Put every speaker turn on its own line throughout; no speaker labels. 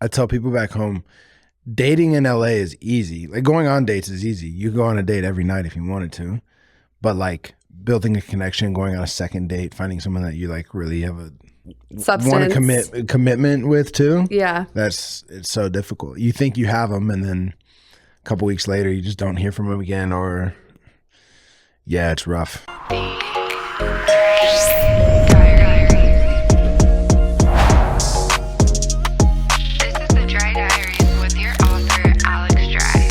I tell people back home, dating in LA is easy. Like going on dates is easy. You go on a date every night if you wanted to. But like building a connection, going on a second date, finding someone that you like really have a want to commitment with too.
Yeah.
It's so difficult. You think you have them and then a couple weeks later you just don't hear from them again, or yeah, it's rough.
Dry Diaries with your author, Alex Dry.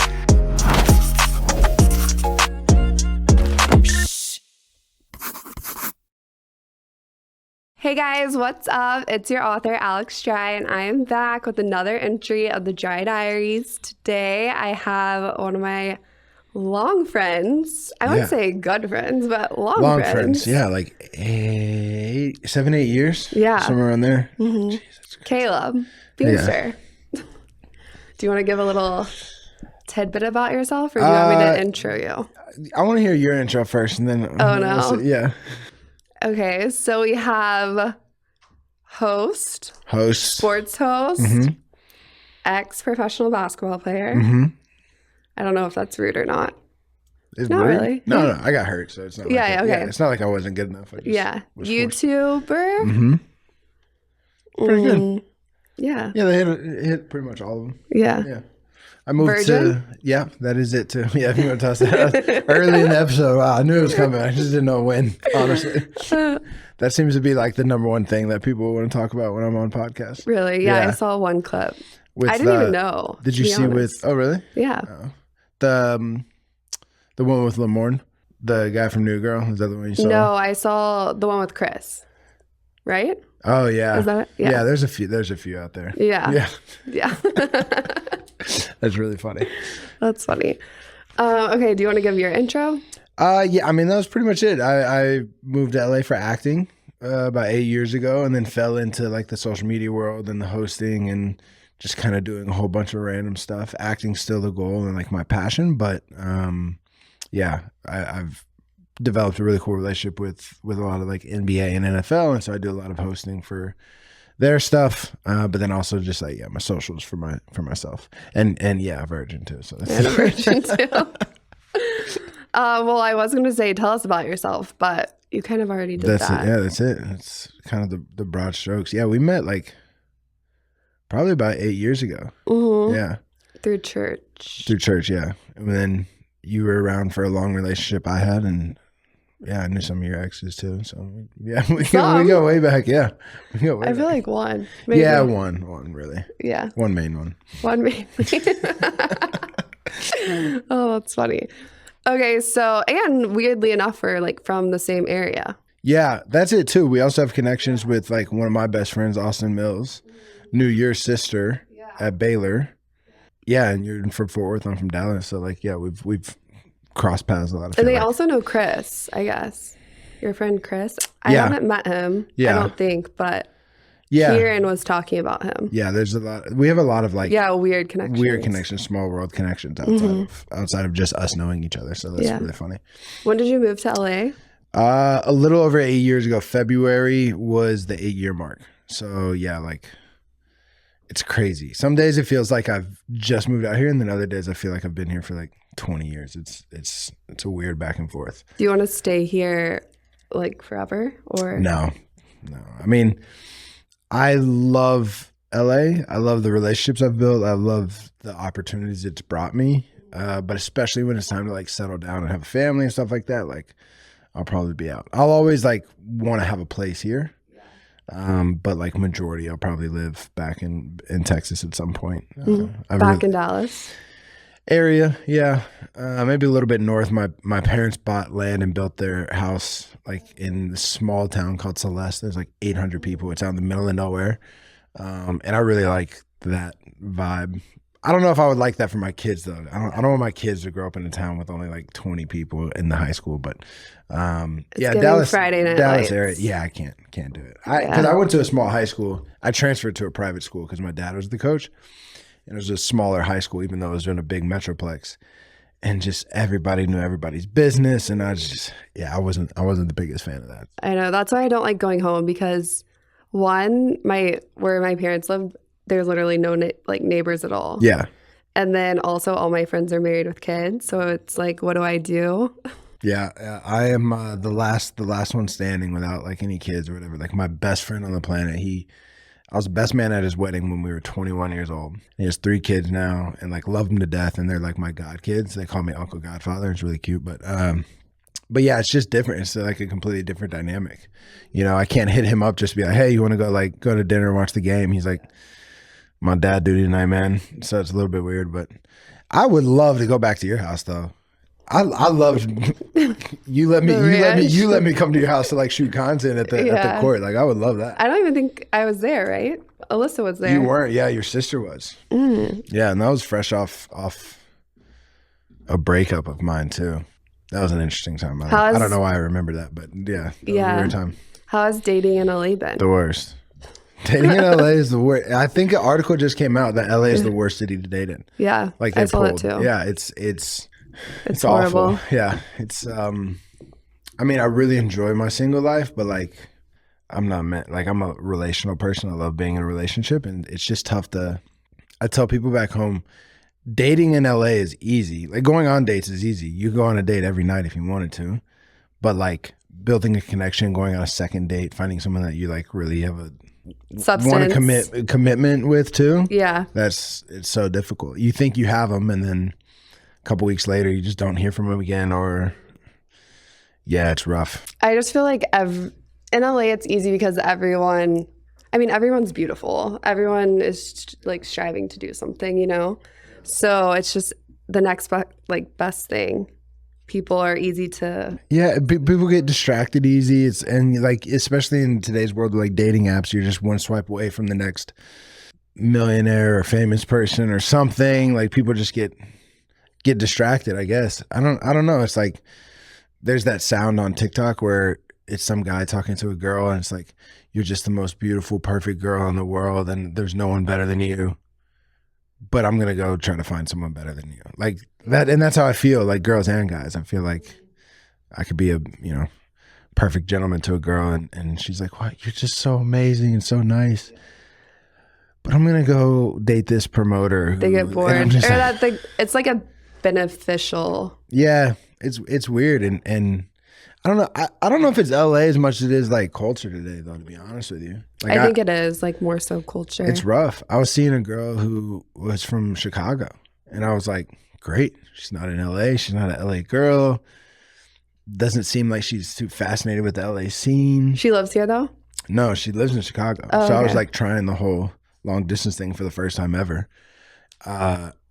Hey guys, what's up? It's your author, Alex Dry, and I am back with another entry of the Dry Diaries. Today, I have one of my long friends. I wouldn't say good friends, but long friends.
Yeah, like 7, 8 years.
Yeah.
Somewhere around there.
Mm-hmm. Jesus, Caleb Feemster. Yeah. Do you want to give a little tidbit about yourself, or do you want me to intro you?
I want to hear your intro first, and then
oh no,
yeah.
Okay, so we have host, sports host, ex-professional basketball player. I don't know if that's rude or not.
It's
not
rude?
really.
No, I got hurt, so it's not.
Yeah, okay.
It's not like I wasn't good enough.
YouTuber.
Pretty good.
Yeah.
Yeah, they hit pretty much all of them.
Yeah.
I moved to, that is it too. Yeah, if you want to toss that early in the episode. Wow, I knew it was coming. I just didn't know when, honestly. That seems to be like the number one thing that people want to talk about when I'm on podcasts.
Really? Yeah, I saw one clip. I didn't even know.
Did you see with, oh really?
Yeah.
The one with Lamorne, the guy from New Girl, is that the one you saw?
No, I saw the one with Chris, right?
Oh yeah.
Is that it? Yeah.
Yeah, there's a few out there.
Yeah.
That's really funny.
That's funny. Okay, do you want to give your intro?
Yeah, I mean, that was pretty much it. I moved to LA for acting about 8 years ago, and then fell into like the social media world and the hosting and just kind of doing a whole bunch of random stuff. Acting's still the goal and like my passion, but I've developed a really cool relationship with a lot of like NBA and NFL, and so I do a lot of hosting for their stuff, but then also just like my socials for myself, and a virgin too. So
and a virgin too. Well, I was going to say, tell us about yourself, but you kind of already did that.
Yeah, that's it. It's kind of the broad strokes. Yeah, we met like probably about 8 years ago. Yeah,
through church.
Yeah, and then you were around for a long relationship I had, and I knew some of your exes too. So yeah, we go way back. Yeah, we go way
I feel
back.
like one. Maybe.
Yeah, one really.
Yeah,
one main one.
One main. Oh, that's funny. Okay, so and weirdly enough, we're like from the same area.
Yeah, that's it too. We also have connections with like one of my best friends, Austin Mills, knew your sister at Baylor. Yeah, and you're from Fort Worth. I'm from Dallas. So like, yeah, we've crossed paths a lot of.
And they also know Chris, I guess. Your friend Chris. I haven't met him. I don't think, but Kieran was talking about him. Yeah,
there's a lot. We have a lot of like
weird connections,
small world connections outside of just us knowing each other. So that's really funny.
When did you move to LA?
A little over 8 years ago. February was the 8-year mark. So yeah, like it's crazy. Some days it feels like I've just moved out here, and then other days I feel like I've been here for like 20 years. It's a weird back and forth.
Do you want to stay here like forever or
no? I mean, I love LA. I love the relationships I've built. I love the opportunities it's brought me. But especially when it's time to like settle down and have a family and stuff like that, like I'll probably be out. I'll always like want to have a place here. But like majority, I'll probably live back in Texas at some point.
Back in Dallas
area, yeah. Maybe a little bit north. My parents bought land and built their house like in this small town called Celeste. There's like 800 people. It's out in the middle of nowhere, and I really like that vibe. I don't know if I would like that for my kids though. I don't want my kids to grow up in a town with only like 20 people in the high school. But Dallas,
Friday night
Dallas
lights.
Area. Yeah, I can't do it. Because I went to a small high school. I transferred to a private school because my dad was the coach, and it was a smaller high school, even though it was in a big metroplex. And just everybody knew everybody's business, and I wasn't the biggest fan of that.
I know, that's why I don't like going home, because one, where my parents lived, there's literally no like neighbors at all.
Yeah.
And then also all my friends are married with kids. So it's like, what do I do?
Yeah, I am the last one standing without like any kids or whatever. Like my best friend on the planet, I was the best man at his wedding when we were 21 years old. He has 3 kids now and like love them to death, and they're like my god kids. They call me Uncle Godfather. It's really cute, but yeah, it's just different. It's like a completely different dynamic. You know, I can't hit him up just to be like, hey, you want to go to dinner and watch the game? He's like, my dad duty tonight, man. So it's a little bit weird, but I would love to go back to your house though. I love you let me come to your house to like shoot content at the court. Like I would love that.
I don't even think I was there, right? Alyssa was there.
You weren't. Yeah, your sister was. Yeah, and that was fresh off a breakup of mine too. That was an interesting time. I don't know why I remember that, but yeah, that was a weird time.
How has dating in LA been?
The worst. Dating in LA is the worst. I think an article just came out that LA is the worst city to date in.
Yeah,
like
I saw that too.
Yeah, it's
horrible.
Awful. Yeah, it's. I mean, I really enjoy my single life, but like, I'm a relational person. I love being in a relationship, and it's just tough to. I tell people back home, dating in LA is easy. Like going on dates is easy. You go on a date every night if you wanted to, but building a connection, going on a second date, finding someone that you like really have a want to commitment with too.
Yeah,
it's so difficult. You think you have them, and then a couple weeks later, you just don't hear from them again, or it's rough.
I just feel like in LA, it's easy because everyone's beautiful. Everyone is like striving to do something, you know? So it's just the next best thing. People are easy to...
Yeah, people get distracted easy. And like, especially in today's world with like dating apps, you're just one swipe away from the next millionaire or famous person or something. Like people just get distracted, I guess. I don't know. It's like there's that sound on TikTok where it's some guy talking to a girl and it's like, you're just the most beautiful, perfect girl in the world and there's no one better than you. But I'm going to go try to find someone better than you. Like that, and that's how I feel, like girls and guys. I feel like I could be a, perfect gentleman to a girl and she's like, "What? You're just so amazing and so nice." But I'm going to go date this promoter.
They get bored. It's like a beneficial.
Yeah, it's weird and I don't know. I don't know if it's LA as much as it is like culture today, though. To be honest with you, like,
I think it is like more so culture.
It's rough. I was seeing a girl who was from Chicago, and I was like, "Great, she's not in LA. She's not an LA girl. Doesn't seem like she's too fascinated with the LA scene."
She lives here though.
No, she lives in Chicago.
Oh,
so
okay.
I was like trying the whole long distance thing for the first time ever.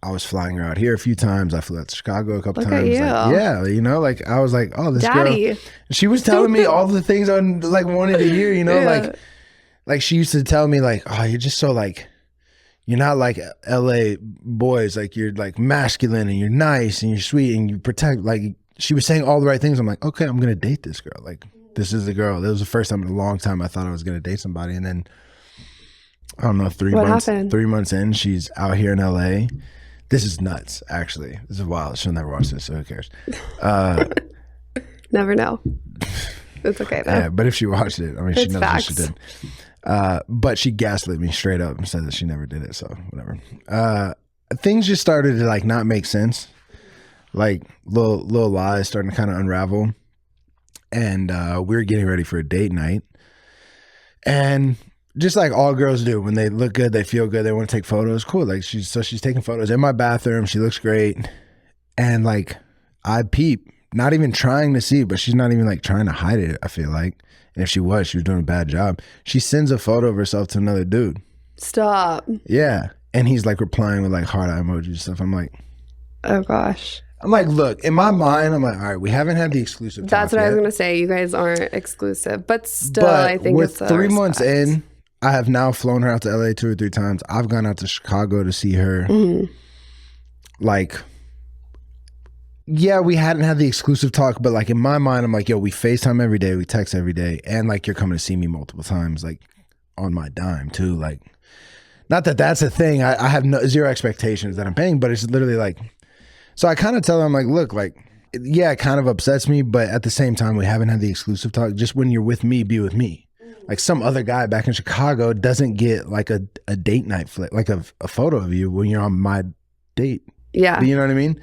I was flying her out here a few times. I flew out to Chicago a couple times.
Look at you.
Like I was like, oh, this
Daddy.
girl. She was telling me all the things I like wanted to hear. Like she used to tell me like, oh, you're just so like, you're not like LA boys. Like you're like masculine and you're nice and you're sweet and you protect. Like she was saying all the right things. I'm like, okay, I'm gonna date this girl. Like this is the girl. That was the first time in a long time I thought I was gonna date somebody, and then I don't know, 3 months.
Happened?
3 months in, she's out here in LA. This is nuts, actually. This is wild. She'll never watch this, so who cares?
Never know. It's okay, though.
Yeah, but if she watched it, I mean, she
It's
knows
facts.
what she did. But she gaslit me straight up and said that she never did it, so whatever. Things just started to like not make sense. Like little lies starting to kind of unravel. And we were getting ready for a date night. And just like all girls do, when they look good, they feel good, they want to take photos. Cool. Like she's taking photos in my bathroom. She looks great. And like I peep, not even trying to see, but she's not even like trying to hide it, I feel like. And if she was doing a bad job. She sends a photo of herself to another dude.
Stop.
Yeah. And he's like replying with like heart eye emojis and stuff. I'm like,
oh gosh.
I'm like, look, in my mind, I'm like, all right, we haven't had the exclusive talk
That's what I was
yet.
going to say. You guys aren't exclusive, but still, I think
with
it's a
3 months
respect.
in, I have now flown her out to LA 2 or 3 times. I've gone out to Chicago to see her.
Mm-hmm.
Like, yeah, we hadn't had the exclusive talk, but like in my mind, I'm like, yo, we FaceTime every day, we text every day, and like you're coming to see me multiple times, like on my dime too. Like, not that that's a thing. I have zero expectations that I'm paying, but it's literally like, so I kind of tell her, I'm like, look, like, yeah, it kind of upsets me, but at the same time, we haven't had the exclusive talk. Just when you're with me, be with me. like some other guy back in Chicago doesn't get like a date night flick, like a photo of you when you're on my date.
Yeah.
You know what I mean?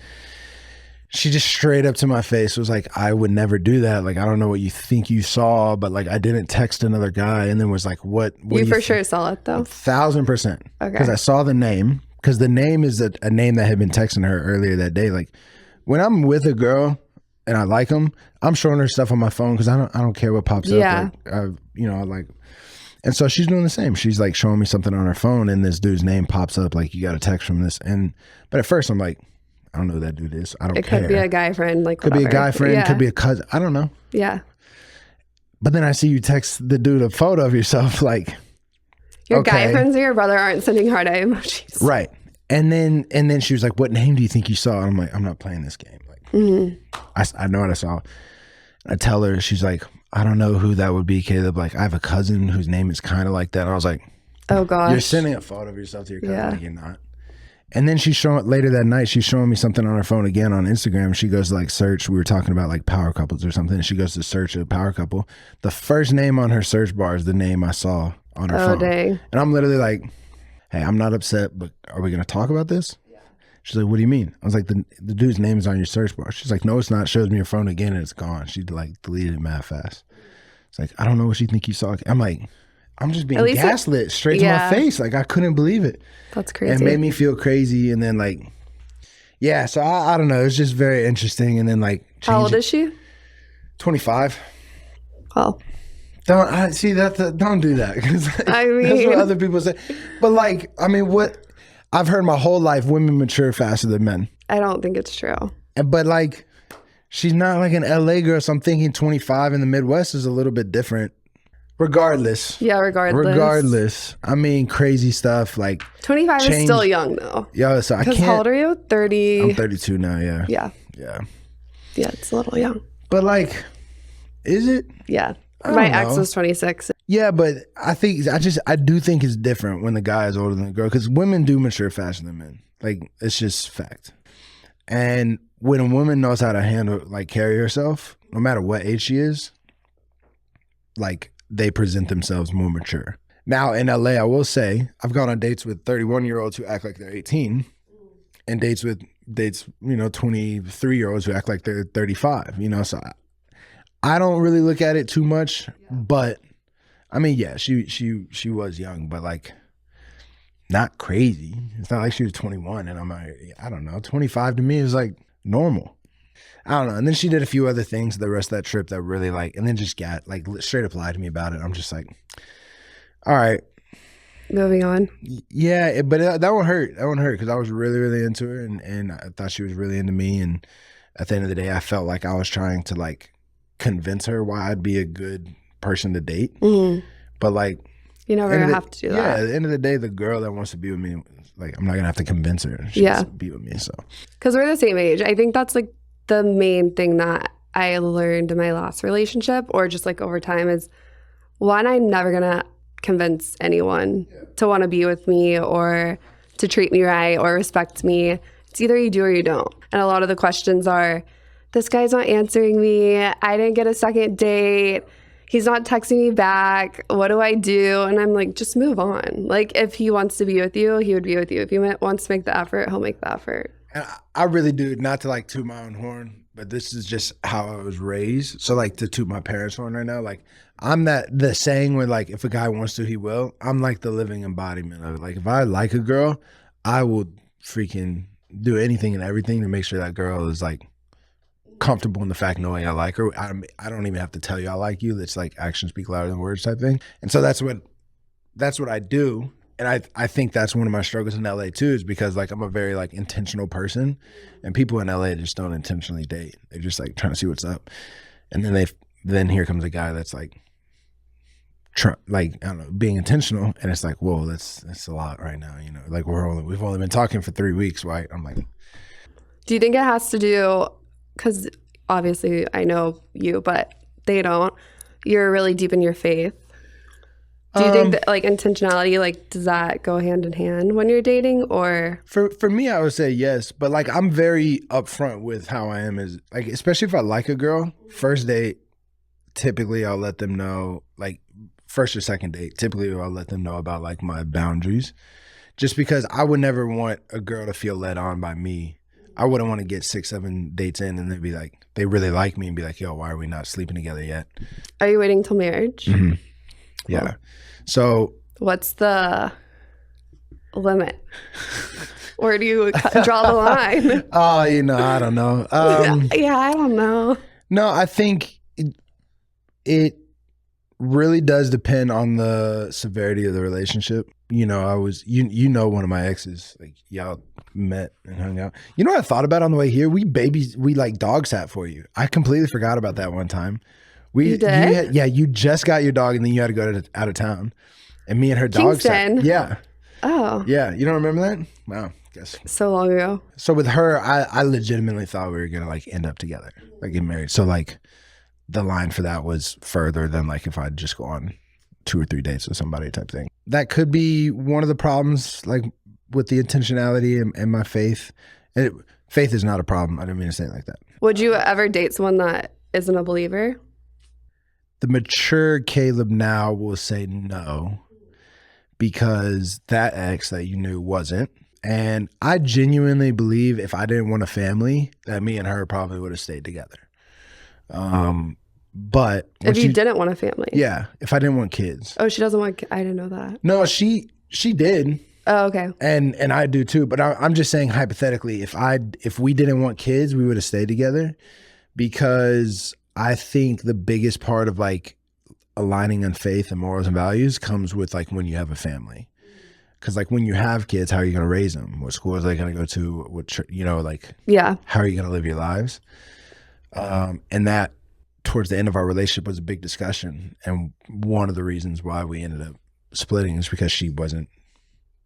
She just straight up to my face was like, I would never do that. Like, I don't know what you think you saw, but like, I didn't text another guy. And then was like, what
You for sure saw it though.
1,000%.
Okay.
Because I saw the name, because the name is a name that had been texting her earlier that day. Like, when I'm with a girl and I like them, I'm showing her stuff on my phone because I don't care what pops
Yeah.
up. Like, and so she's doing the same. She's like showing me something on her phone, and this dude's name pops up. Like, you got a text from this, but at first I'm like, I don't know who that dude is. I don't care.
It could be a guy friend, like
could
whatever.
be a guy friend,
Yeah.
could be a cousin. I don't know.
Yeah.
But then I see you text the dude a photo of yourself, like
Your
okay.
guy friends or your brother aren't sending heart eye emojis.
Right. And then she was like, what name do you think you saw? And I'm like, I'm not playing this game. Like, I know what I saw. I tell her, she's like, I don't know who that would be, Caleb. Like, I have a cousin whose name is kind of like that. And I was like,
Oh gosh.
you're sending a photo of yourself to your cousin.
Yeah.
Like, you're not. And then later that night, she's showing me something on her phone again on Instagram. She goes to like search. We were talking about like power couples or something. She goes to search a power couple. The first name on her search bar is the name I saw on her phone.
Oh dang.
And I'm literally like, hey, I'm not upset, but are we going to talk about this? Yeah. She's like, what do you mean? I was like, the dude's name is on your search bar. She's like, no, it's not. Shows me your phone again and it's gone. She like deleted it mad fast. It's like, I don't know what you think you saw. I'm like, I'm just being gaslit straight to my face. Like, I couldn't believe it.
That's crazy.
And it made me feel crazy. And then like, yeah, so I don't know. It's just very interesting. And then like,
How old is she?
25.
Well,
Don't see that. Don't do that. 'Cause, like,
I mean,
that's what other people say. But like, I mean, what I've heard my whole life, women mature faster than men.
I don't think it's true.
But like, she's not like an LA girl. So I'm thinking 25 in the Midwest is a little bit different. Regardless.
Yeah, regardless.
I mean, crazy stuff like
25 is still young though.
Yeah, so I can't.
How old are you? 30.
I'm 32 now. Yeah.
Yeah.
Yeah.
Yeah, it's a little young.
But like, is it?
Yeah.
I
My
don't
ex
know.
was 26.
Yeah, but I do think it's different when the guy is older than the girl because women do mature faster than men. Like, it's just fact. And when a woman knows how to handle, like, carry herself, no matter what age she is, like, they present themselves more mature. Now, in LA, I will say, I've gone on dates with 31-year-olds who act like they're 18 and dates, 23-year-olds who act like they're 35, so I don't really look at it too much, but I mean, yeah, she was young, but like not crazy. It's not like she was 21 and I'm like, I don't know, 25 to me is like normal. I don't know. And then she did a few other things the rest of that trip that really like, and then just got like straight up lied to me about it. I'm just like, all right.
Moving on.
Yeah, but that one hurt. That one hurt because I was really, really into her and I thought she was really into me. And at the end of the day, I felt like I was trying to like convince her why I'd be a good person to date.
Mm-hmm.
But like,
you never have to do that.
Yeah, at the end of the day, the girl that wants to be with me, like I'm not gonna have to convince her. She wants to be with me. So
because we're the same age. I think that's like the main thing that I learned in my last relationship or just like over time is one, I'm never gonna convince anyone to want to be with me or to treat me right or respect me. It's either you do or you don't. And a lot of the questions are, this guy's not answering me. I didn't get a second date. He's not texting me back. What do I do? And I'm like, just move on. Like, if he wants to be with you, he would be with you. If he wants to make the effort, he'll make the effort.
And I really do, not to like toot my own horn, but this is just how I was raised. So like to toot my parents' horn right now, like I'm the saying where like if a guy wants to, he will. I'm like the living embodiment of it. Like if I like a girl, I will freaking do anything and everything to make sure that girl is like comfortable in the fact knowing I like her. I don't even have to tell you I like you. It's like actions speak louder than words type thing. And so that's what I do. And I think that's one of my struggles in LA too, is because like I'm a very like intentional person and people in LA just don't intentionally date. They're just like trying to see what's up. And then here comes a guy that's like I don't know, being intentional, and it's like, whoa, that's a lot right now, like we've only been talking for 3 weeks, right? I'm like,
do you think it has to do, because obviously I know you, but they don't, you're really deep in your faith. Do you think that like intentionality, like does that go hand in hand when you're dating? Or
for me, I would say yes, but like I'm very upfront with how I am, is like, especially if I like a girl, first date, typically I'll let them know, like first or second date, typically I'll let them know about like my boundaries, just because I would never want a girl to feel led on by me. I wouldn't want to get 6-7 dates in and they'd be like, they really like me and be like, yo, why are we not sleeping together yet?
Are you waiting till marriage?
Mm-hmm. Yeah.
Cool.
So
what's the limit? Where do you draw the line?
oh, I don't know.
Yeah, I don't know.
No, I think it really does depend on the severity of the relationship. I was, one of my exes, like y'all met and hung out. You know what I thought about on the way here? We like dog sat for you. I completely forgot about that one time.
You did?
You just got your dog and then you had to go out of town. And me and her dog
Kingston.
sat. Yeah.
Oh.
Yeah. You don't remember that? Wow. Guess.
So long ago.
So with her, I legitimately thought we were going to like end up together, like get married. So like the line for that was further than like if I'd just go on 2 or 3 dates with somebody type thing. That could be one of the problems, like with the intentionality and my faith. Faith is not a problem. I didn't mean to say it like that.
Would you ever date someone that isn't a believer?
The mature Caleb now will say no, because that ex that you knew wasn't. And I genuinely believe if I didn't want a family, that me and her probably would have stayed together. But
if you didn't want a family,
yeah, if I didn't want kids.
Oh, she doesn't want. I didn't know that.
No, she did.
Oh, okay.
And I do too. But I'm just saying hypothetically, if we didn't want kids, we would have stayed together, because I think the biggest part of like aligning on faith and morals and values comes with like when you have a family. Because like when you have kids, how are you going to raise them? What school are they going to go to?
Yeah.
How are you going to live your lives? And that towards the end of our relationship was a big discussion. And one of the reasons why we ended up splitting is because she wasn't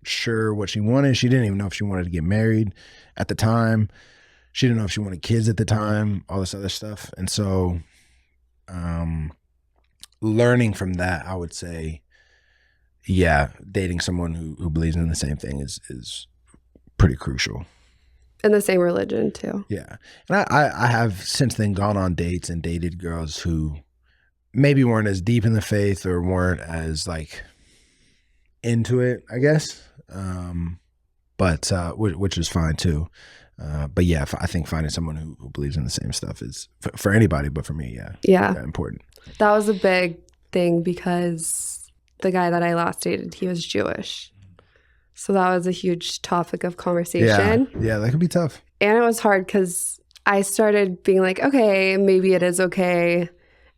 sure what she wanted. She didn't even know if she wanted to get married at the time. She didn't know if she wanted kids at the time, all this other stuff. And so learning from that, I would say, yeah, dating someone who believes in the same thing is pretty crucial.
In the same religion too.
Yeah. And I have since then gone on dates and dated girls who maybe weren't as deep in the faith or weren't as like into it, I guess. But which is fine too. But yeah, I think finding someone who believes in the same stuff is for anybody, but for me, yeah, important.
That was a big thing because the guy that I last dated, he was Jewish. So that was a huge topic of conversation.
Yeah, that could be tough.
And it was hard because I started being like, okay, maybe it is okay.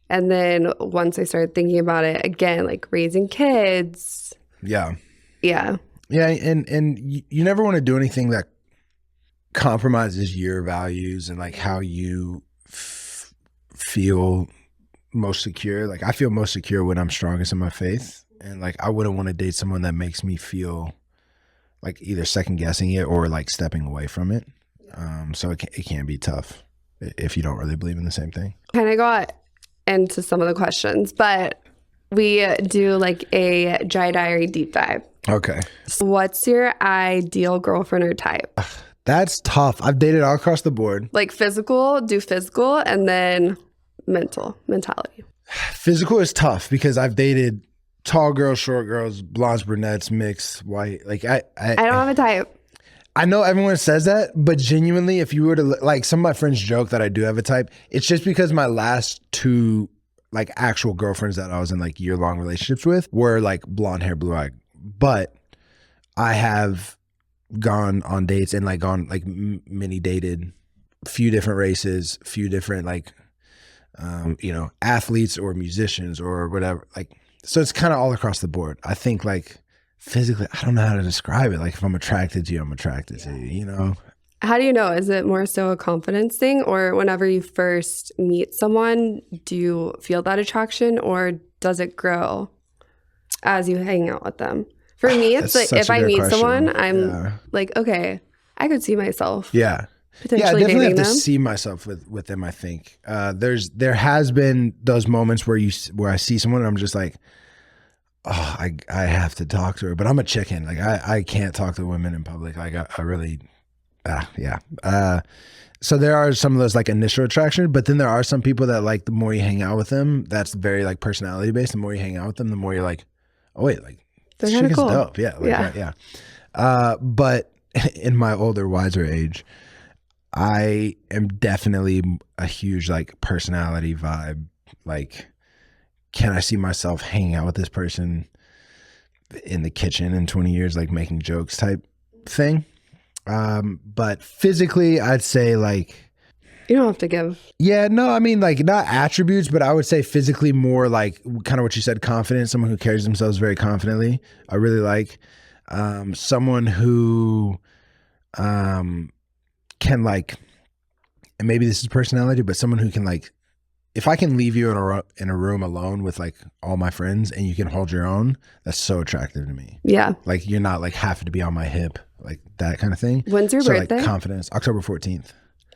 And then once I started thinking about it again, like raising kids.
Yeah.
Yeah.
Yeah, and you never want to do anything that compromises your values and like how you feel most secure. Like I feel most secure when I'm strongest in my faith. And like I wouldn't want to date someone that makes me feel like either second guessing it or like stepping away from it. So it can be tough if you don't really believe in the same thing.
Kind of got into some of the questions, but we do like a Dry Diary deep dive.
Okay.
So what's your ideal girlfriend or type?
That's tough. I've dated all across the board.
Like physical, and then mentality.
Physical is tough because I've dated tall girls, short girls, blondes, brunettes, mixed, white. Like I
don't have a type.
I know everyone says that, but genuinely, if you were to like, some of my friends joke that I do have a type. It's just because my last 2 like actual girlfriends that I was in like year-long relationships with were like blonde hair, blue eye. But I have gone on dates and like gone like mini dated a few different races, few different like athletes or musicians or whatever. Like, so it's kind of all across the board. I think like physically, I don't know how to describe it. Like if I'm attracted to you, I'm attracted to you,
How do you know? Is it more so a confidence thing, or whenever you first meet someone, do you feel that attraction, or does it grow as you hang out with them? For me, it's like if I meet someone, I'm like, okay, I could see myself.
Yeah.
Potentially
I definitely have
dating
to
them.
see myself with them. I think there has been those moments where I see someone and I'm just like, oh, I have to talk to her, but I'm a chicken. Like I can't talk to women in public. Like I really Yeah. So there are some of those like initial attraction, but then there are some people that like the more you hang out with them, that's very like personality based. The more you hang out with them, the more you're like, oh wait, like
They're
this
kind
chick
of
is
cool.
dope. Yeah. Like,
Yeah.
yeah. But in my older, wiser age, I am definitely a huge like personality vibe. Like, can I see myself hanging out with this person in the kitchen in 20 years, like making jokes type thing? But physically, I'd say like,
You don't have to give.
yeah, no, I mean like not attributes, but I would say physically more like kind of what you said, confident, someone who carries themselves very confidently. I really like someone who can like, and maybe this is personality, but someone who can like, if I can leave you in a room alone with like all my friends and you can hold your own, that's so attractive to me.
Yeah.
Like you're not like having to be on my hip, like that kind of thing.
When's your
So
birthday?
like confidence, October 14th.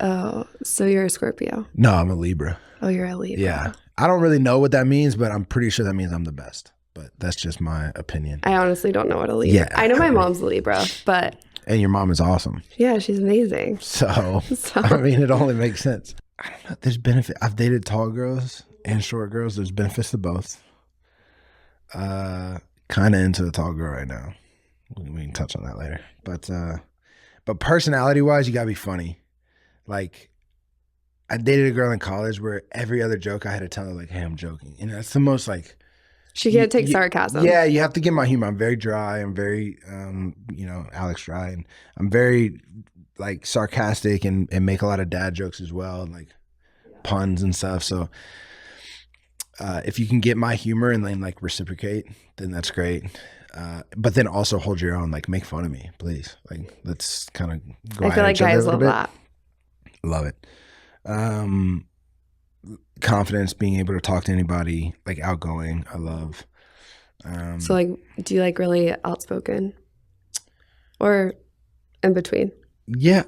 Oh, so you're a Scorpio.
No, I'm a Libra.
Oh, you're a Libra.
Yeah. I don't really know what that means, but I'm pretty sure that means I'm the best. But that's just my opinion.
I honestly don't know what a Libra.
Yeah.
I know my mom's a Libra, but
And your mom is awesome.
yeah, she's amazing.
So,
So-
I mean, it only makes sense. I don't know. There's benefit. I've dated tall girls and short girls. There's benefits to both. Kind of into a tall girl right now. We can touch on that later. But personality wise, you gotta be funny. Like, I dated a girl in college where every other joke I had to tell her like, "Hey, I'm joking," and that's the most like.
She can't take
You-
sarcasm.
Yeah, you have to get my humor. I'm very dry. I'm very, Alex Dry, and I'm very like sarcastic and make a lot of dad jokes as well, and like puns and stuff. So if you can get my humor and then like reciprocate, then that's great. But then also hold your own. Like make fun of me, please. Like let's kind of go.
I feel
at
like
each other a
guys
little
love
bit.
that.
Love it. Confidence, being able to talk to anybody, like outgoing. I love.
So like, do you like really outspoken or in between?
Yeah,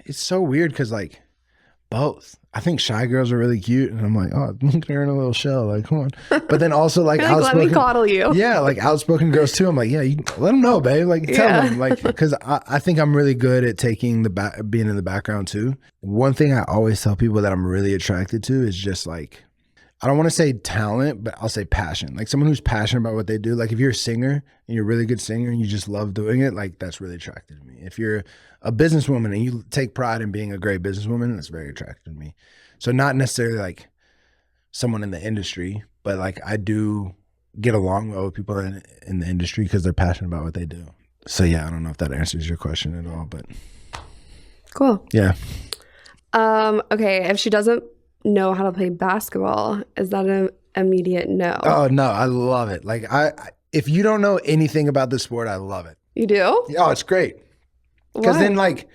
it's so weird because like both. I think shy girls are really cute, and I'm like, oh, look at her in a little shell, like come on. But then also like
You're like, let me
outspoken,
coddle you.
yeah, like outspoken girls too. I'm like, yeah, you let them know, babe. Like tell
Yeah.
them, like because I think I'm really good at taking being in the background too. One thing I always tell people that I'm really attracted to is just like, I don't want to say talent, but I'll say passion. Like someone who's passionate about what they do. Like if you're a singer and you're a really good singer and you just love doing it, like that's really attractive to me. If you're a businesswoman and you take pride in being a great businesswoman, that's very attractive to me. So not necessarily like someone in the industry, but like I do get along well with people in the industry because they're passionate about what they do. So yeah, I don't know if that answers your question at all, but
Cool.
yeah.
Okay, if she doesn't know how to play basketball, is that an immediate no?
Oh no, I love it. Like if you don't know anything about this sport, I love it.
You do?
Oh, it's great. Because
Why?
then like,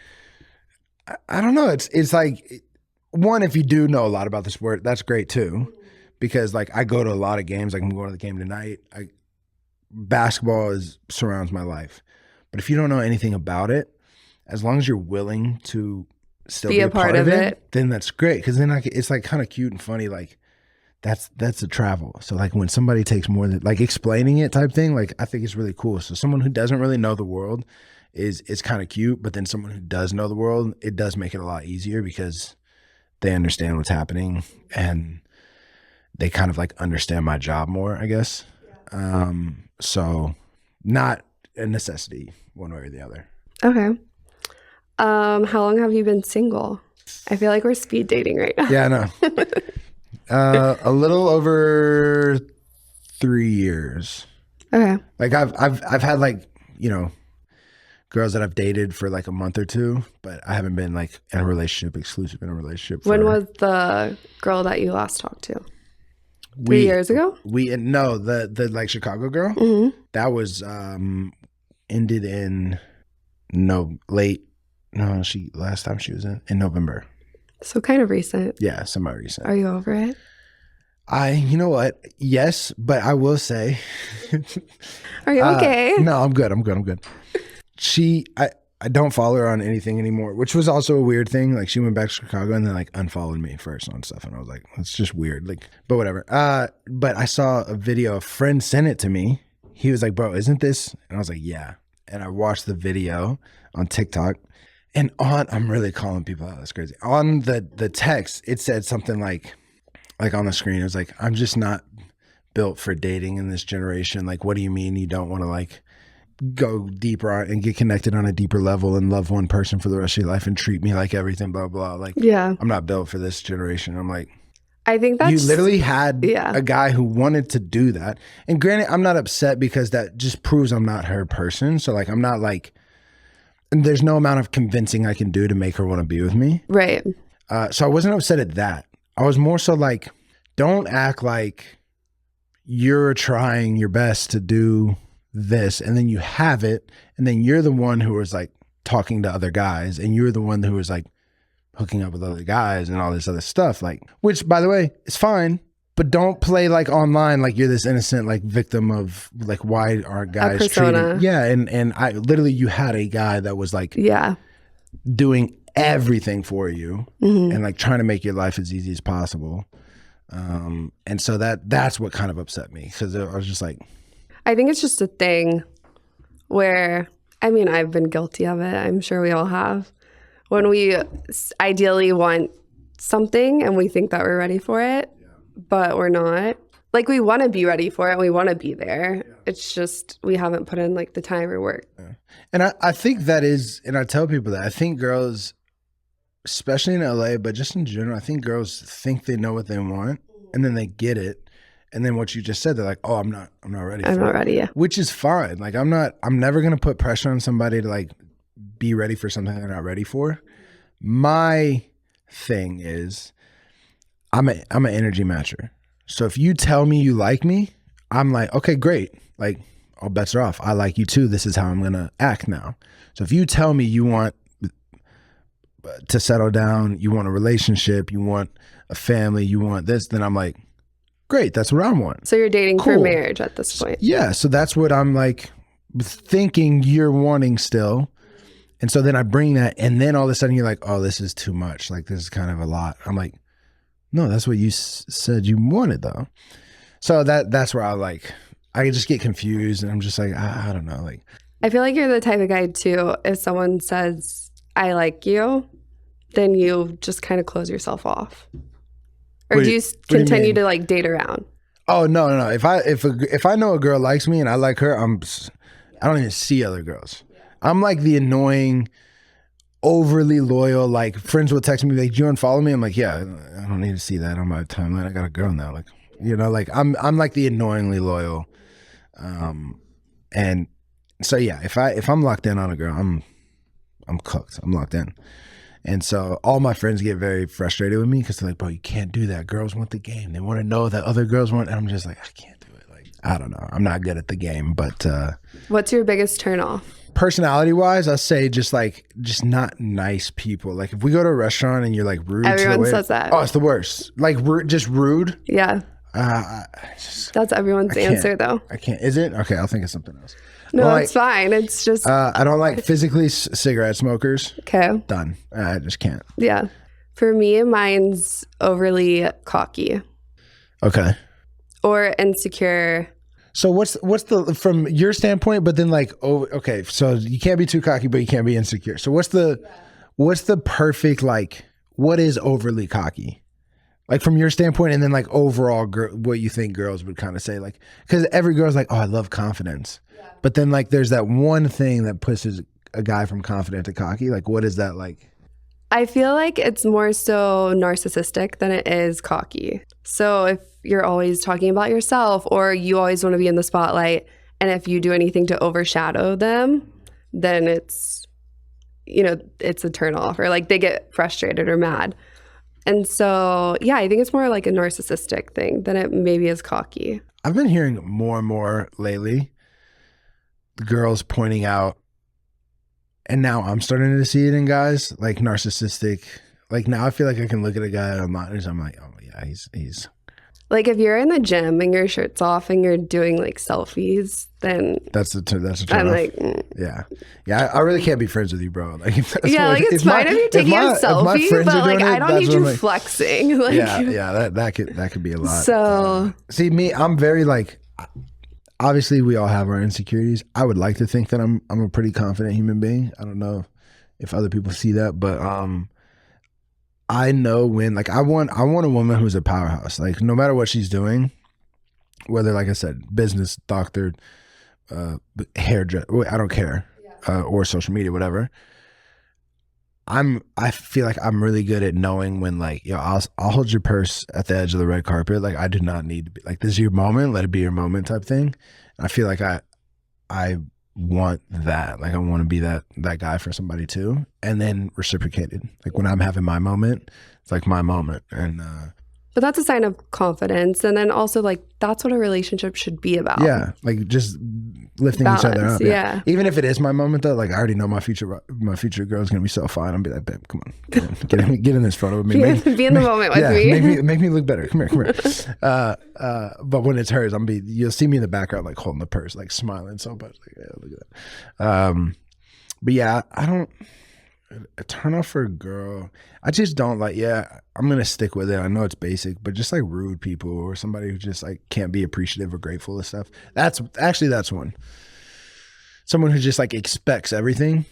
I don't know. It's like, one, if you do know a lot about the sport, that's great too. Because like I go to a lot of games, like I'm going to the game tonight. Basketball surrounds my life. But if you don't know anything about it, as long as you're willing to still be a part of it, then that's great. Because then it's like kind of cute and funny. Like that's the travel. So like when somebody takes more than like explaining it type thing, like I think it's really cool. So someone who doesn't really know the world is kind of cute, but then someone who does know the world, it does make it a lot easier because they understand what's happening and they kind of like understand my job more, I guess. So not a necessity one way or the other.
Okay. How long have you been single? I feel like we're speed dating right now.
Yeah, I know. A little over 3 years.
Okay.
Like I've had like, girls that I've dated for like a month or two, but I haven't been like in a relationship, exclusive in a relationship.
When was the girl that you last talked to? 3 years ago?
No, the like Chicago girl,
Mm-hmm.
that was ended in last time she was in November.
So kind of recent.
Yeah, semi recent.
Are you over it?
You know what? Yes, but I will say,
Are you okay?
no, I'm good. I don't follow her on anything anymore, which was also a weird thing. Like she went back to Chicago and then like unfollowed me first on stuff. And I was like, that's just weird. Like, but whatever. But I saw a video, a friend sent it to me. He was like, bro, isn't this? And I was like, yeah. And I watched the video on TikTok And I'm really calling people out. That's crazy. On the text, it said something like on the screen, it was like, I'm just not built for dating in this generation. Like, what do you mean you don't want to like go deeper on and get connected on a deeper level and love one person for the rest of your life and treat me like everything, blah, blah. Like,
Yeah.
I'm not built for this generation. I'm like,
I think that's
you literally had
yeah.
a guy who wanted to do that. And granted, I'm not upset because that just proves I'm not her person. So like, I'm not like, and there's no amount of convincing I can do to make her want to be with me.
Right.
So I wasn't upset at that. I was more so like, don't act like you're trying your best to do this and then you have it. And then you're the one who was like talking to other guys and you're the one who was like hooking up with other guys and all this other stuff. Like, which by the way, is fine. But don't play like online like you're this innocent like victim of like why aren't guys treating. Yeah, and I literally you had a guy that was like doing everything for you and like trying to make your life as easy as possible. And so that's what kind of upset me because I was just like,
I think it's just a thing where I mean I've been guilty of it. I'm sure we all have. When we ideally want something and we think that we're ready for it. But we're not. Like, we want to be ready for it. We want to be there. Yeah. It's just we haven't put in, like, the time or work.
Yeah. And I think that is, and I tell people that, I think girls, especially in LA, but just in general, I think girls think they know what they want, and then they get it. And then what you just said, they're like, oh, I'm not ready for it.
I'm not ready, yeah.
Which is fine. Like, I'm never going to put pressure on somebody to, like, be ready for something they're not ready for. My thing is, I'm an energy matcher. So if you tell me you like me, I'm like, okay, great. Like, all bets are off. I like you too. This is how I'm going to act now. So if you tell me you want to settle down, you want a relationship, you want a family, you want this, then I'm like, great. That's what I want.
So you're dating for marriage at this point.
Yeah. So that's what I'm like thinking you're wanting still. And so then I bring that and then all of a sudden you're like, oh, this is too much. Like, this is kind of a lot. I'm like, no, that's what you said you wanted, though. So that's where I just get confused, and I'm just like, I don't know. Like,
I feel like you're the type of guy too. If someone says I like you, then you just kind of close yourself off, or do you continue to like date around?
Oh no. If I know a girl likes me and I like her, I don't even see other girls. I'm like the annoying, overly loyal, like friends will text me like, "Do you unfollow me?" I'm like, "Yeah, I don't need to see that on my timeline. I got a girl now." Like, you know, like I'm like the annoyingly loyal, and so yeah, if I'm locked in on a girl, I'm cooked. I'm locked in, and so all my friends get very frustrated with me because they're like, "Bro, you can't do that. Girls want the game. They want to know that other girls want." And I'm just like, I can't do it. Like, I don't know. I'm not good at the game, but
what's your biggest turn off?
Personality wise, I say just not nice people. Like if we go to a restaurant and you're like rude,
everyone says that.
Oh, it's the worst. Like just rude.
Yeah. That's everyone's answer though.
I can't. Is it? Okay, I'll think of something else.
No, it's fine. It's just.
I don't like physically cigarette smokers.
Okay.
Done. I just can't.
Yeah. For me, mine's overly cocky.
Okay.
Or insecure.
So what's the from your standpoint? But then like, oh, okay, so you can't be too cocky, but you can't be insecure. So what's the perfect like? What is overly cocky? Like from your standpoint, and then like overall, what you think girls would kind of say, like, because every girl's like, oh, I love confidence, but then like there's that one thing that pushes a guy from confident to cocky. Like, what is that like?
I feel like it's more so narcissistic than it is cocky. So if you're always talking about yourself or you always want to be in the spotlight, and if you do anything to overshadow them, then it's, it's a turn off or like they get frustrated or mad. And so, yeah, I think it's more like a narcissistic thing than it maybe is cocky.
I've been hearing more and more lately, the girls pointing out, and now I'm starting to see it in guys, like narcissistic. Like now I feel like I can look at a guy online and I'm like, oh yeah, he's.
Like if you're in the gym and your shirt's off and you're doing like selfies, then
that's a turn
I'm
off.
like,
yeah. I really can't be friends with you, bro. Like,
it's fine if you're taking a selfie, but like I don't need you flexing. Like,
yeah, that could be a lot.
So
see me, I'm very like. Obviously, we all have our insecurities. I would like to think that I'm a pretty confident human being. I don't know if other people see that, but I know when, like, I want a woman who's a powerhouse. Like, no matter what she's doing, whether, like I said, business, doctor, hairdresser, I don't care, or social media, whatever. I feel like I'm really good at knowing when, like, yo, I'll hold your purse at the edge of the red carpet. Like, I do not need to be like, this is your moment, let it be your moment type thing. I feel like I want that. Like, I want to be that guy for somebody too, and then reciprocated. Like, when I'm having my moment, it's like my moment. And
But that's a sign of confidence. And then also, like, that's what a relationship should be about.
yeah, like, just lifting each other
Balance,
up.
yeah.
Even if it is my moment though, like, I already know my future girl's gonna be so fine. I'll be like, babe, come on, get in this photo with me.
Be in the moment with me.
Make me look better. Come here. But when it's hers, you'll see me in the background, like, holding the purse, like, smiling so much. Like, yeah, look at that. But yeah, I don't. A turn off for a girl, I just don't like. Yeah, I'm gonna stick with it. I know it's basic, but just like rude people or somebody who just like can't be appreciative or grateful of stuff. That's one. Someone who just like expects everything.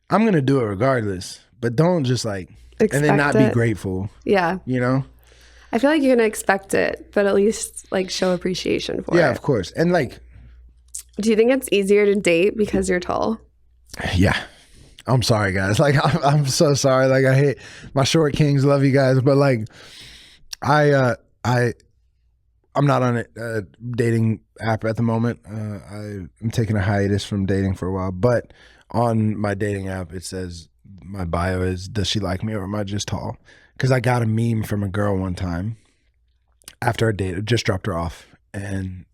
I'm gonna do it regardless, but don't just like and then not be grateful.
Yeah,
you know.
I feel like you're gonna expect it, but at least like show appreciation for it.
Yeah, of course. And like,
do you think it's easier to date because you're tall?
Yeah. I'm sorry, guys. Like, I'm so sorry. Like, I hate my short kings. Love you guys, but like, I'm not on a dating app at the moment. I'm taking a hiatus from dating for a while. But on my dating app, it says my bio is, "Does she like me or am I just tall?" Because I got a meme from a girl one time after a date. Just dropped her off and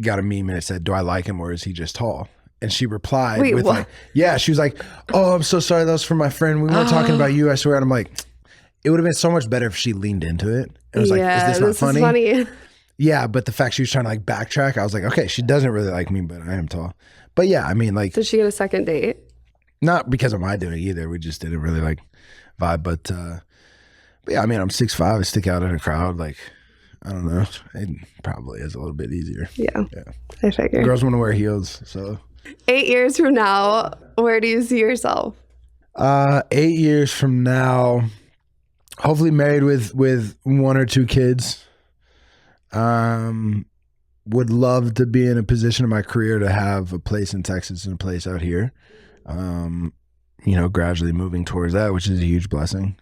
got a meme and it said, "Do I like him or is he just tall?" And she replied with
what?
like, yeah, she was like, "Oh, I'm so sorry. That was for my friend. We weren't talking about you, I swear." And I'm like, it would have been so much better if she leaned into it. It was like, is this not funny?
Is funny.
Yeah, but the fact she was trying to like backtrack, I was like, okay, she doesn't really like me, but I am tall. But yeah, I mean, like,
Did she get a second date?
not because of my doing either. We just didn't really like vibe. But yeah, I mean, I'm 6'5", I stick out in a crowd. Like, I don't know. It probably is a little bit easier.
Yeah. I figure.
Girls want to wear heels, so.
8 years from now, where do you see yourself?
8 years from now, hopefully married with 1 or 2 kids. Would love to be in a position in my career to have a place in Texas and a place out here. Gradually moving towards that, which is a huge blessing.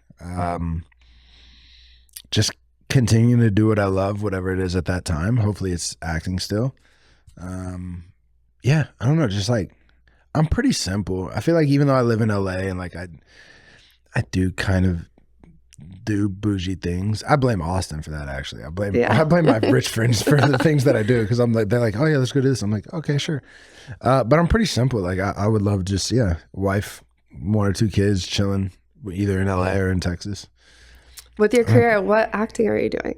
Just continuing to do what I love, whatever it is at that time. Hopefully it's acting still. Yeah, I don't know. Just like, I'm pretty simple. I feel like even though I live in LA and like I do kind of do bougie things. I blame Austin for that. Actually, I blame my rich friends for the things that I do because I'm like, they're like, "Oh yeah, let's go do this." I'm like, "Okay, sure," but I'm pretty simple. Like I would love just wife, 1 or 2 kids, chilling either in LA or in Texas.
With your career, what acting are you doing?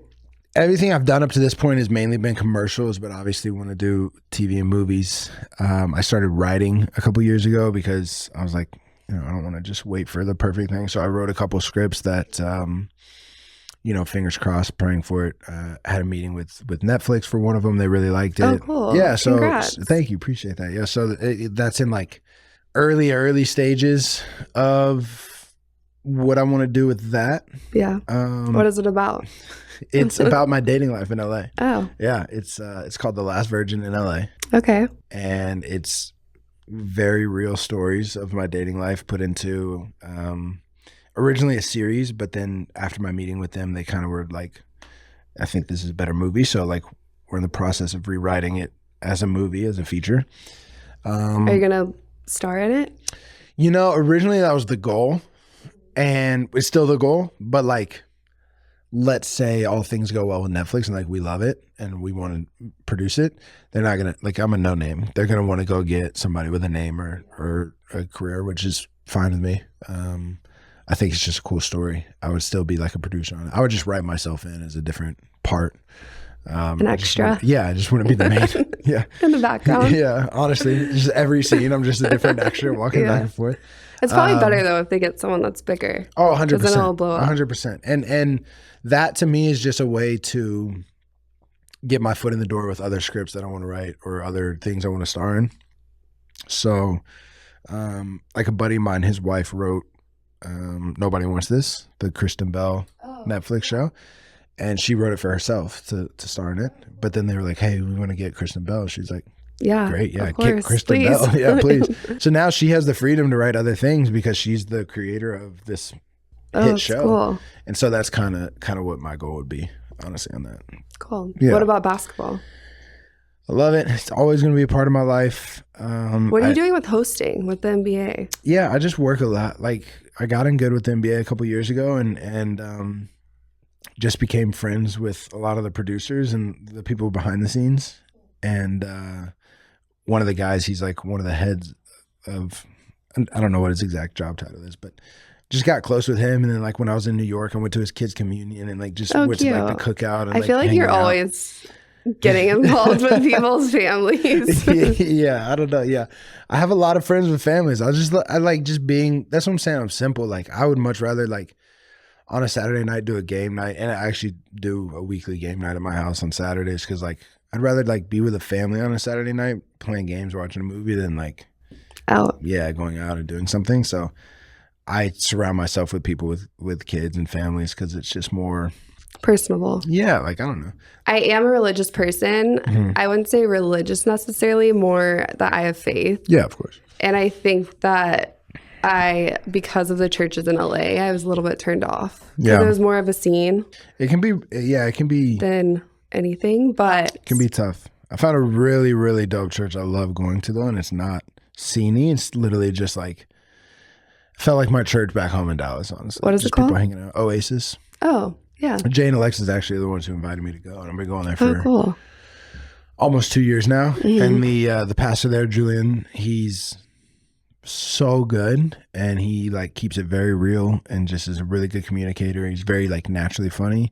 Everything I've done up to this point has mainly been commercials, but obviously want to do TV and movies. I started writing a couple years ago because I was like, I don't want to just wait for the perfect thing. So I wrote a couple scripts that, fingers crossed, praying for it. I had a meeting with Netflix for one of them. They really liked it.
Oh, cool.
Yeah. So
congrats.
Thank you. Appreciate that. Yeah. So that's in like early stages of what I want to do with that.
Yeah. What is it about?
It's about my dating life in LA.
Oh.
Yeah. It's called The Last Virgin in LA.
Okay.
And it's very real stories of my dating life put into originally a series, but then after my meeting with them, they kind of were like, I think this is a better movie. So like we're in the process of rewriting it as a movie, as a feature.
Are you going to star in it?
Originally that was the goal and it's still the goal, but like, let's say all things go well with Netflix and like we love it and we want to produce it, they're not gonna, like, I'm a no name. They're gonna want to go get somebody with a name or a career, which is fine with me. I think it's just a cool story. I would still be like a producer on it. I would just write myself in as a different part.
An extra.
I just want to be the main. Yeah.
In the background.
Yeah. Honestly, just every scene, I'm just a different extra walking back and forth.
It's probably better though if they get someone that's bigger.
Oh, 100%.
Then it'll blow up.
100%. And that to me is just a way to get my foot in the door with other scripts that I want to write or other things I want to star in. So Like a buddy of mine, his wife wrote Nobody Wants This, the Kristen Bell Netflix show. And she wrote it for herself to star in it. But then they were like, hey, we want to get Kristen Bell. She's like,
Yeah.
great. Yeah.
Of course.
Get Kristen
Please.
Bell. Yeah, please. So now she has the freedom to write other things because she's the creator of this hit
that's
show.
Cool.
And so that's kind of what my goal would be, honestly, on that.
Cool.
Yeah.
What about basketball?
I love it. It's always going to be a part of my life.
What are you doing with hosting with the NBA?
Yeah, I just work a lot. Like I got in good with the NBA a couple years ago and just became friends with a lot of the producers and the people behind the scenes. And one of the guys, he's like one of the heads of, I don't know what his exact job title is, but just got close with him. And then like when I was in New York, I went to his kids' communion and like just went to like the cookout. And,
I feel like you're always getting involved with people's families.
Yeah, I don't know. Yeah, I have a lot of friends with families. I like just being. That's what I'm saying. I'm simple. Like I would much rather like on a Saturday night do a game night, and I actually do a weekly game night at my house on Saturdays because like I'd rather like be with a family on a Saturday night playing games, watching a movie than like
out.
Yeah, going out and doing something. So I surround myself with people with kids and families because it's just more
personable.
Yeah, like I don't know.
I am a religious person.
Mm-hmm.
I wouldn't say religious necessarily, more that I have faith.
Yeah, of course.
And I think that because of the churches in LA, I was a little bit turned off.
Yeah.
It was more of a scene.
It can be
than anything, but
it can be tough. I found a really, really dope church I love going to though, and it's not sceney. It's literally just like felt like my church back home in Dallas, honestly.
What is
just
it called?
People hanging out. Oasis.
Oh, yeah.
Jay and Alexis actually are the ones who invited me to go, and I've been going there for
cool.
almost 2 years now.
Mm-hmm.
And the pastor there, Julian, he's so good, and he like keeps it very real, and just is a really good communicator. He's very like naturally funny.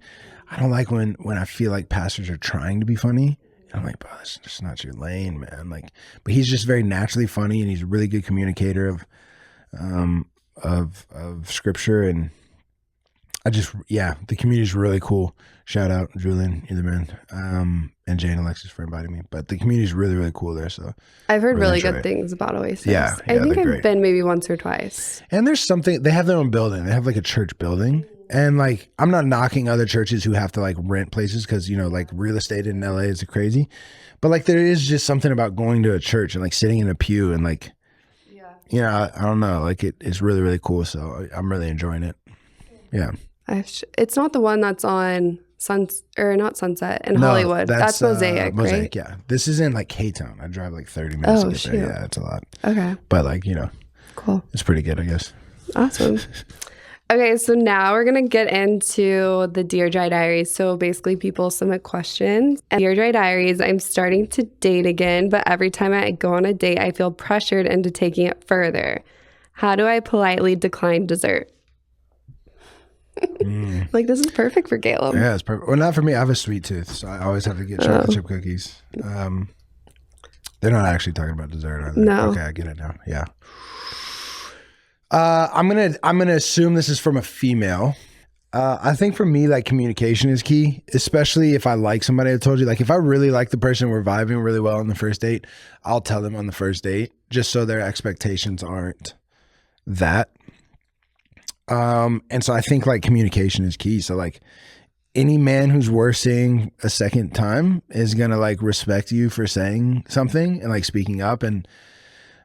I don't like when I feel like pastors are trying to be funny. I'm like, bro, that's just not your lane, man. Like, but he's just very naturally funny, and he's a really good communicator of scripture. And the community is really cool. Shout out Julian, you're the man, and Jay and Alexis for inviting me. But the community is really, really cool there. So
I've heard really
enjoy
good
it.
things about Oasis.
Yeah,
I think
they're
I've
great.
been maybe once or twice.
And there's something, they have their own building. They have like a church building. And like, I'm not knocking other churches who have to like rent places because, you know, like real estate in LA is crazy. But like, there is just something about going to a church and like sitting in a pew and like, you know, I don't know, like it's really, really cool. So I'm really enjoying it. Yeah.
It's not the one that's on not Sunset in Hollywood. That's Mosaic, right?
Yeah. This is in like K-Town. I drive like 30 minutes to get there.
shoot.
Yeah, it's a lot.
Okay.
But like, you know,
Cool.
it's pretty good, I guess.
Awesome. Okay, so now we're going to get into the Dear Dry Diaries. So basically people submit questions. And Dear Dry Diaries, I'm starting to date again, but every time I go on a date, I feel pressured into taking it further. How do I politely decline dessert? Like, this is perfect for Caleb.
Yeah, it's perfect. Well, not for me. I have a sweet tooth, so I always have to get chocolate chip cookies. They're not actually talking about dessert, are they?
No.
Okay, I get it now. Yeah. I'm gonna assume this is from a female. I think for me, like communication is key, especially if I like somebody. I told you, like if I really like the person, we're vibing really well on the first date, I'll tell them on the first date, just so their expectations aren't that. And so I think like communication is key. So like any man who's worth seeing a second time is gonna like respect you for saying something and like speaking up. And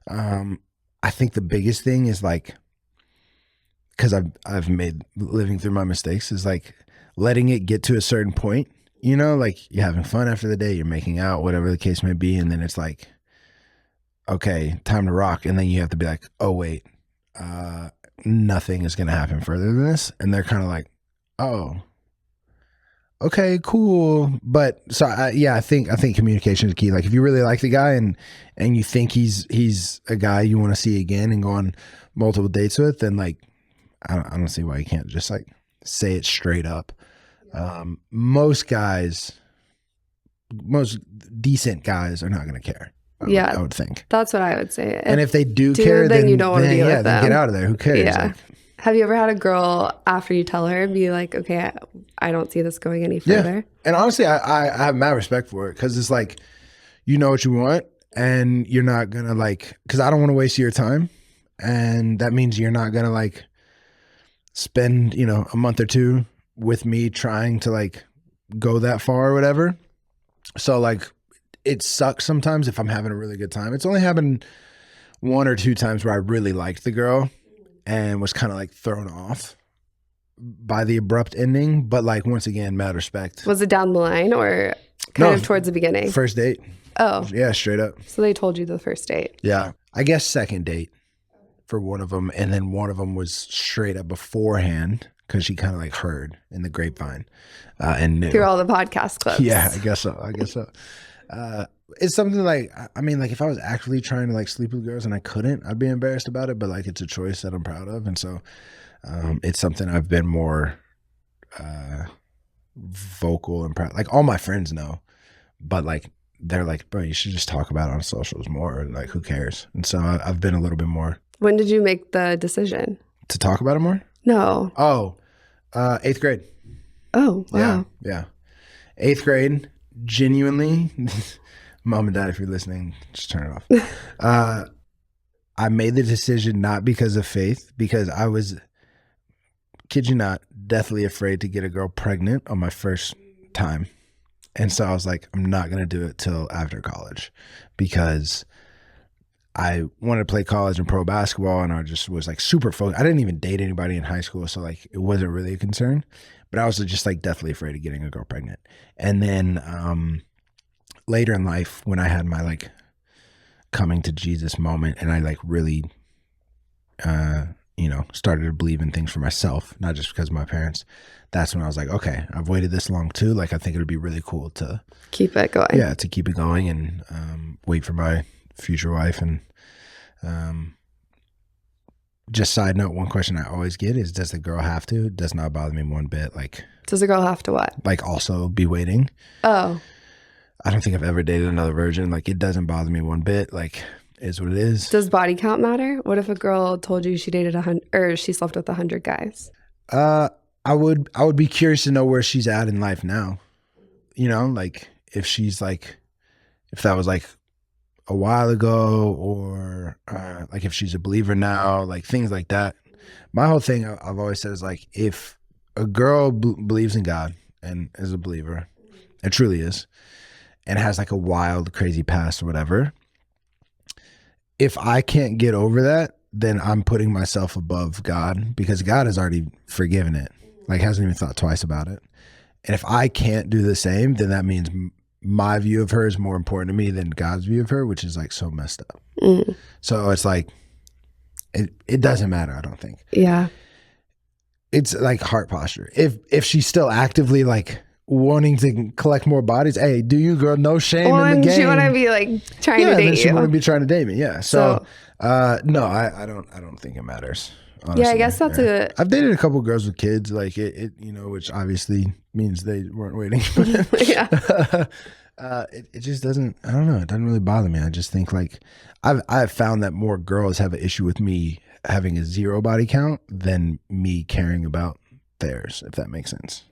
I think the biggest thing is like, because I've made living through my mistakes, is like letting it get to a certain point, you know, like you're having fun after the day, you're making out, whatever the case may be, and then it's like, okay, time to rock, and then you have to be like, oh wait, nothing is gonna happen further than this, and they're kind of like, oh, okay, cool. But so I think communication is key. Like if you really like the guy and you think he's a guy you want to see again and go on multiple dates with, then like I don't see why you can't just like say it straight up. Most decent guys are not going to care. I would think.
That's what I would say.
And if they do care,
then you don't want to be with them.
then get out of there. Who cares?
Yeah.
Like,
have you ever had a girl, after you tell her, be like, okay, I don't see this going any further?
yeah. And honestly, I have mad respect for it, because it's like, you know what you want, and you're not gonna like, because I don't want to waste your time. and that means you're not gonna like spend, you know, a month or two with me trying to like go that far or whatever. So like it sucks sometimes if I'm having a really good time. It's only happened 1 or 2 times where I really liked the girl and was kind of like thrown off by the abrupt ending. But like, once again, mad respect.
Was it down the line or kind of towards the beginning?
First date.
Oh.
Yeah, straight up.
So they told you the first date.
Yeah. I guess second date for one of them. And then one of them was straight up beforehand because she kind of like heard in the grapevine and knew.
Through all the podcast clips.
Yeah, I guess so. It's something like, I mean, like if I was actually trying to like sleep with girls and I couldn't, I'd be embarrassed about it. But like it's a choice that I'm proud of. And so it's something I've been more vocal and proud. Like all my friends know, but like they're like, bro, you should just talk about it on socials more. Like who cares? And so I've been a little bit more.
When did you make the decision?
To talk about it more?
No.
Oh, 8th grade.
Oh, wow.
Yeah. 8th grade, genuinely, mom and dad, if you're listening, just turn it off. I made the decision not because of faith, because I was, kid you not, deathly afraid to get a girl pregnant on my first time. And so I was like, I'm not going to do it till after college because I wanted to play college and pro basketball, and I just was like super focused. I didn't even date anybody in high school, so like it wasn't really a concern. But I was just like deathly afraid of getting a girl pregnant. And then later in life, when I had my like coming to Jesus moment, and I like really, started to believe in things for myself, not just because of my parents. That's when I was like, okay, I've waited this long too. Like I think it would be really cool to
keep it going.
Yeah, to keep it going and wait for my future wife. And just side note, one question I always get is, does the girl have to? It does not bother me one bit. Like,
does the girl have to what?
Like also be waiting.
Oh.
I don't think I've ever dated another virgin. Like it doesn't bother me one bit. Like is what it is.
Does body count matter? What if a girl told you she dated 100 or she slept with 100 guys?
I would be curious to know where she's at in life now. You know, like if she's like, if that was like a while ago, or like if she's a believer now, like things like that. My whole thing I've always said is like, if a girl believes in God and is a believer, and truly is, and has like a wild, crazy past or whatever, if I can't get over that, then I'm putting myself above God, because God has already forgiven it. Like hasn't even thought twice about it. And if I can't do the same, then that means my view of her is more important to me than God's view of her, which is like so messed up. Mm. So it's like, it doesn't matter, I don't think.
Yeah.
It's like heart posture. If she's still actively like wanting to collect more bodies, hey, do you, girl? No shame in the game.
She want to be like trying to date you.
She want to be trying to date me. Yeah. So no, I don't think it matters. Honestly. Yeah,
I guess that's
I've dated a couple of girls with kids, like it, which obviously means they weren't waiting.
Yeah.
It just doesn't. I don't know. It doesn't really bother me. I just think like I've found that more girls have an issue with me having a 0 body count than me caring about theirs, if that makes sense.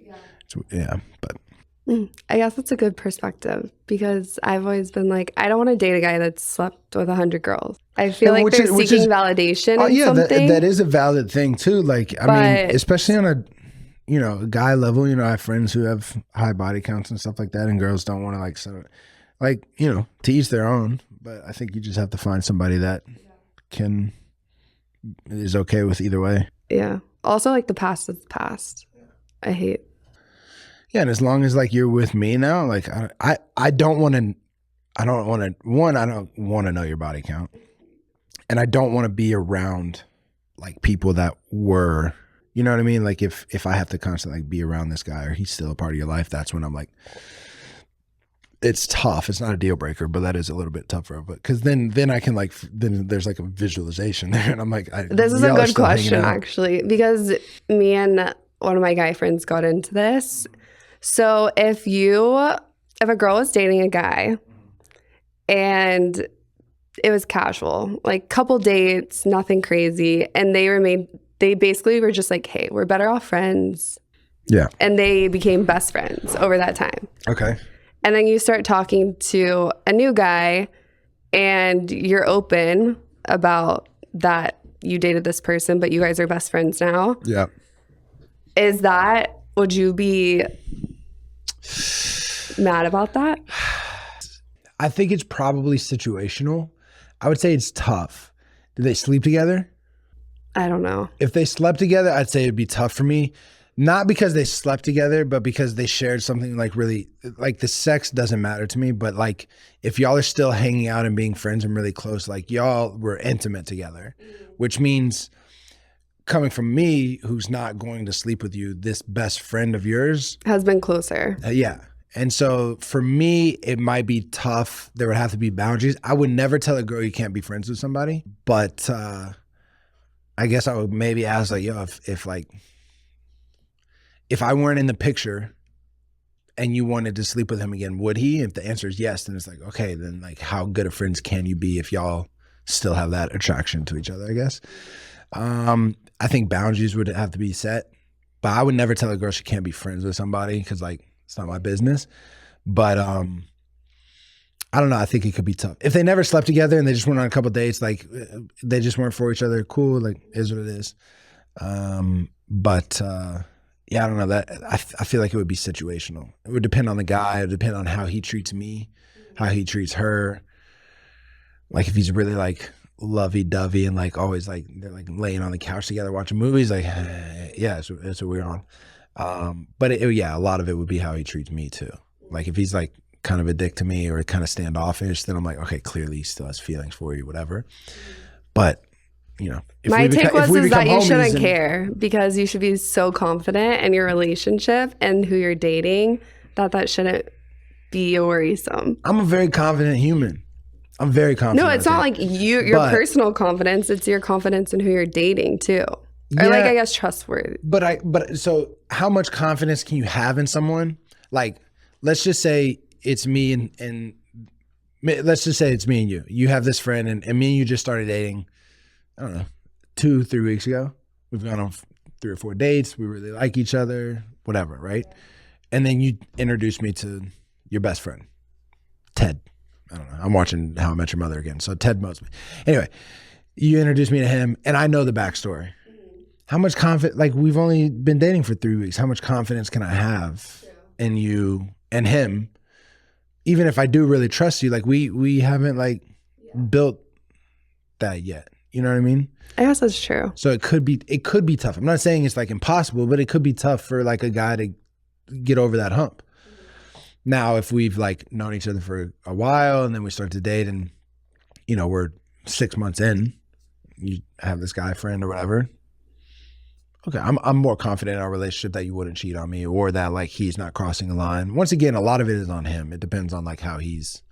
Yeah. But
I guess that's a good perspective, because I've always been like, I don't want to date a guy that's slept with 100 girls. I feel like they're seeking validation in something.
That is a valid thing too. Like, I mean, especially on a, guy level, I have friends who have high body counts and stuff like that, and girls don't want to like, to each their own. But I think you just have to find somebody that is okay with either way.
Yeah. Also, like the past is past. I hate.
Yeah, and as long as like you're with me now, like I don't want to know your body count, and I don't want to be around like people that were, you know what I mean? Like if I have to constantly like be around this guy, or he's still a part of your life, that's when I'm like, it's tough. It's not a deal breaker, but that is a little bit tougher. But because then I can like, then there's like a visualization there, and I'm like,
this is a good question actually, because me and one of my guy friends got into this. So if a girl was dating a guy and it was casual, like couple dates, nothing crazy, and they basically were just like, hey, we're better off friends.
Yeah. And
they became best friends over that time.
Okay.
And then you start talking to a new guy and you're open about that, you dated this person, but you guys are best friends now.
Yeah.
Would you be mad about that?
I think it's probably situational. I would say it's tough. Do they sleep together?
I don't know.
If they slept together, I'd say it'd be tough for me. Not because they slept together, but because they shared something like really, like the sex doesn't matter to me, but like if y'all are still hanging out and being friends and really close, like y'all were intimate together, which means coming from me, who's not going to sleep with you, this best friend of yours
Has been closer.
yeah. And so for me, it might be tough. There would have to be boundaries. I would never tell a girl you can't be friends with somebody, but I guess I would maybe ask like, yo, if I weren't in the picture and you wanted to sleep with him again, would he? If the answer is yes, then it's like, okay, then like how good of friends can you be if y'all still have that attraction to each other, I guess. I think boundaries would have to be set, but I would never tell a girl she can't be friends with somebody because like, it's not my business. But I don't know. I think it could be tough. If they never slept together and they just went on a couple dates, like they just weren't for each other, cool, like is what it is. But yeah, I don't know. That I feel like it would be situational. It would depend on the guy. It would depend on how he treats me, how he treats her. Like if he's really like lovey-dovey and like always like they're like laying on the couch together watching movies, like yeah, that's what we're on. But yeah, a lot of it would be how he treats me too. Like if he's like kind of a dick to me or kind of standoffish, then I'm like, okay, clearly he still has feelings for you, whatever. But you know,
My take was that you shouldn't care because you should be so confident in your relationship and who you're dating that shouldn't be worrisome.
I'm a very confident human. I'm very confident.
No, it's not like your personal confidence. It's your confidence in who you're dating too. Or like, I guess, trustworthy.
But so how much confidence can you have in someone? Like, let's just say it's me and let's just say it's me and you. You have this friend and me and you just started dating, I don't know, 2-3 weeks ago. We've gone on 3 or 4 dates. We really like each other, whatever, right? And then you introduce me to your best friend, Ted. I don't know. I'm watching How I Met Your Mother again. So Ted Mosby. Anyway, you introduce me to him and I know the backstory. How much confidence, like we've only been dating for 3 weeks. How much confidence can I have in you and him? Even if I do really trust you, like we haven't like built that yet. You know what I mean?
I guess that's true.
So it could be tough. I'm not saying it's like impossible, but it could be tough for like a guy to get over that hump. Now, if we've like known each other for a while and then we start to date and, you know, we're 6 months in, you have this guy friend or whatever. Okay, I'm more confident in our relationship that you wouldn't cheat on me or that like he's not crossing a line. Once again, a lot of it is on him. It depends on like how he's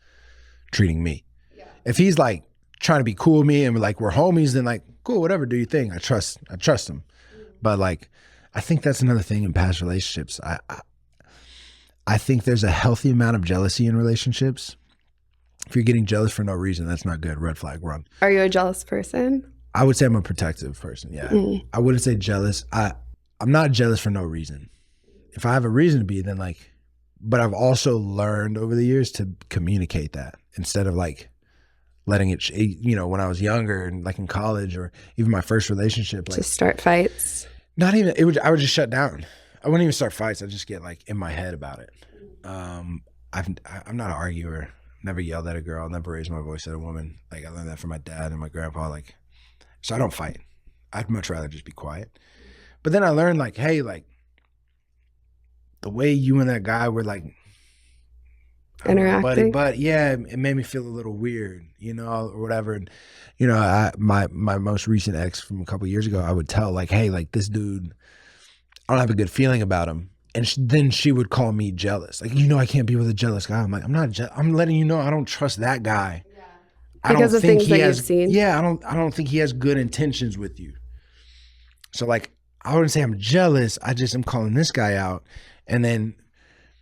treating me. Yeah. If he's like trying to be cool with me and like we're homies, then like cool, whatever, do your thing. I trust him. Mm-hmm. But like, I think that's another thing in past relationships. I think there's a healthy amount of jealousy in relationships. If you're getting jealous for no reason, that's not good. Red flag, run.
Are you a jealous person?
I would say I'm a protective person, yeah. I wouldn't say jealous. I'm not jealous for no reason. If I have a reason to be, then like, but I've also learned over the years to communicate that instead of like letting it, you know, when I was younger and like in college or even my first relationship. Like,
to start fights?
Not even, I would just shut down. I wouldn't even start fights. I'd just get like in my head about it. I'm not an arguer. Never yelled at a girl. Never raised my voice at a woman. Like I learned that from my dad and my grandpa. Like, so I don't fight. I'd much rather just be quiet. But then I learned like, hey, like the way you and that guy were like
interacting,
but yeah, it made me feel a little weird, you know, or whatever. And you know, my most recent ex from a couple of years ago, I would tell like, hey, like this dude, I don't have a good feeling about him. And then she would call me jealous. Like, you know, I can't be with a jealous guy. I'm like, I'm not. I'm letting you know I don't trust that guy.
Because of things that you've seen?
Yeah, I don't think he has good intentions with you. So like, I wouldn't say I'm jealous. I just am calling this guy out. And then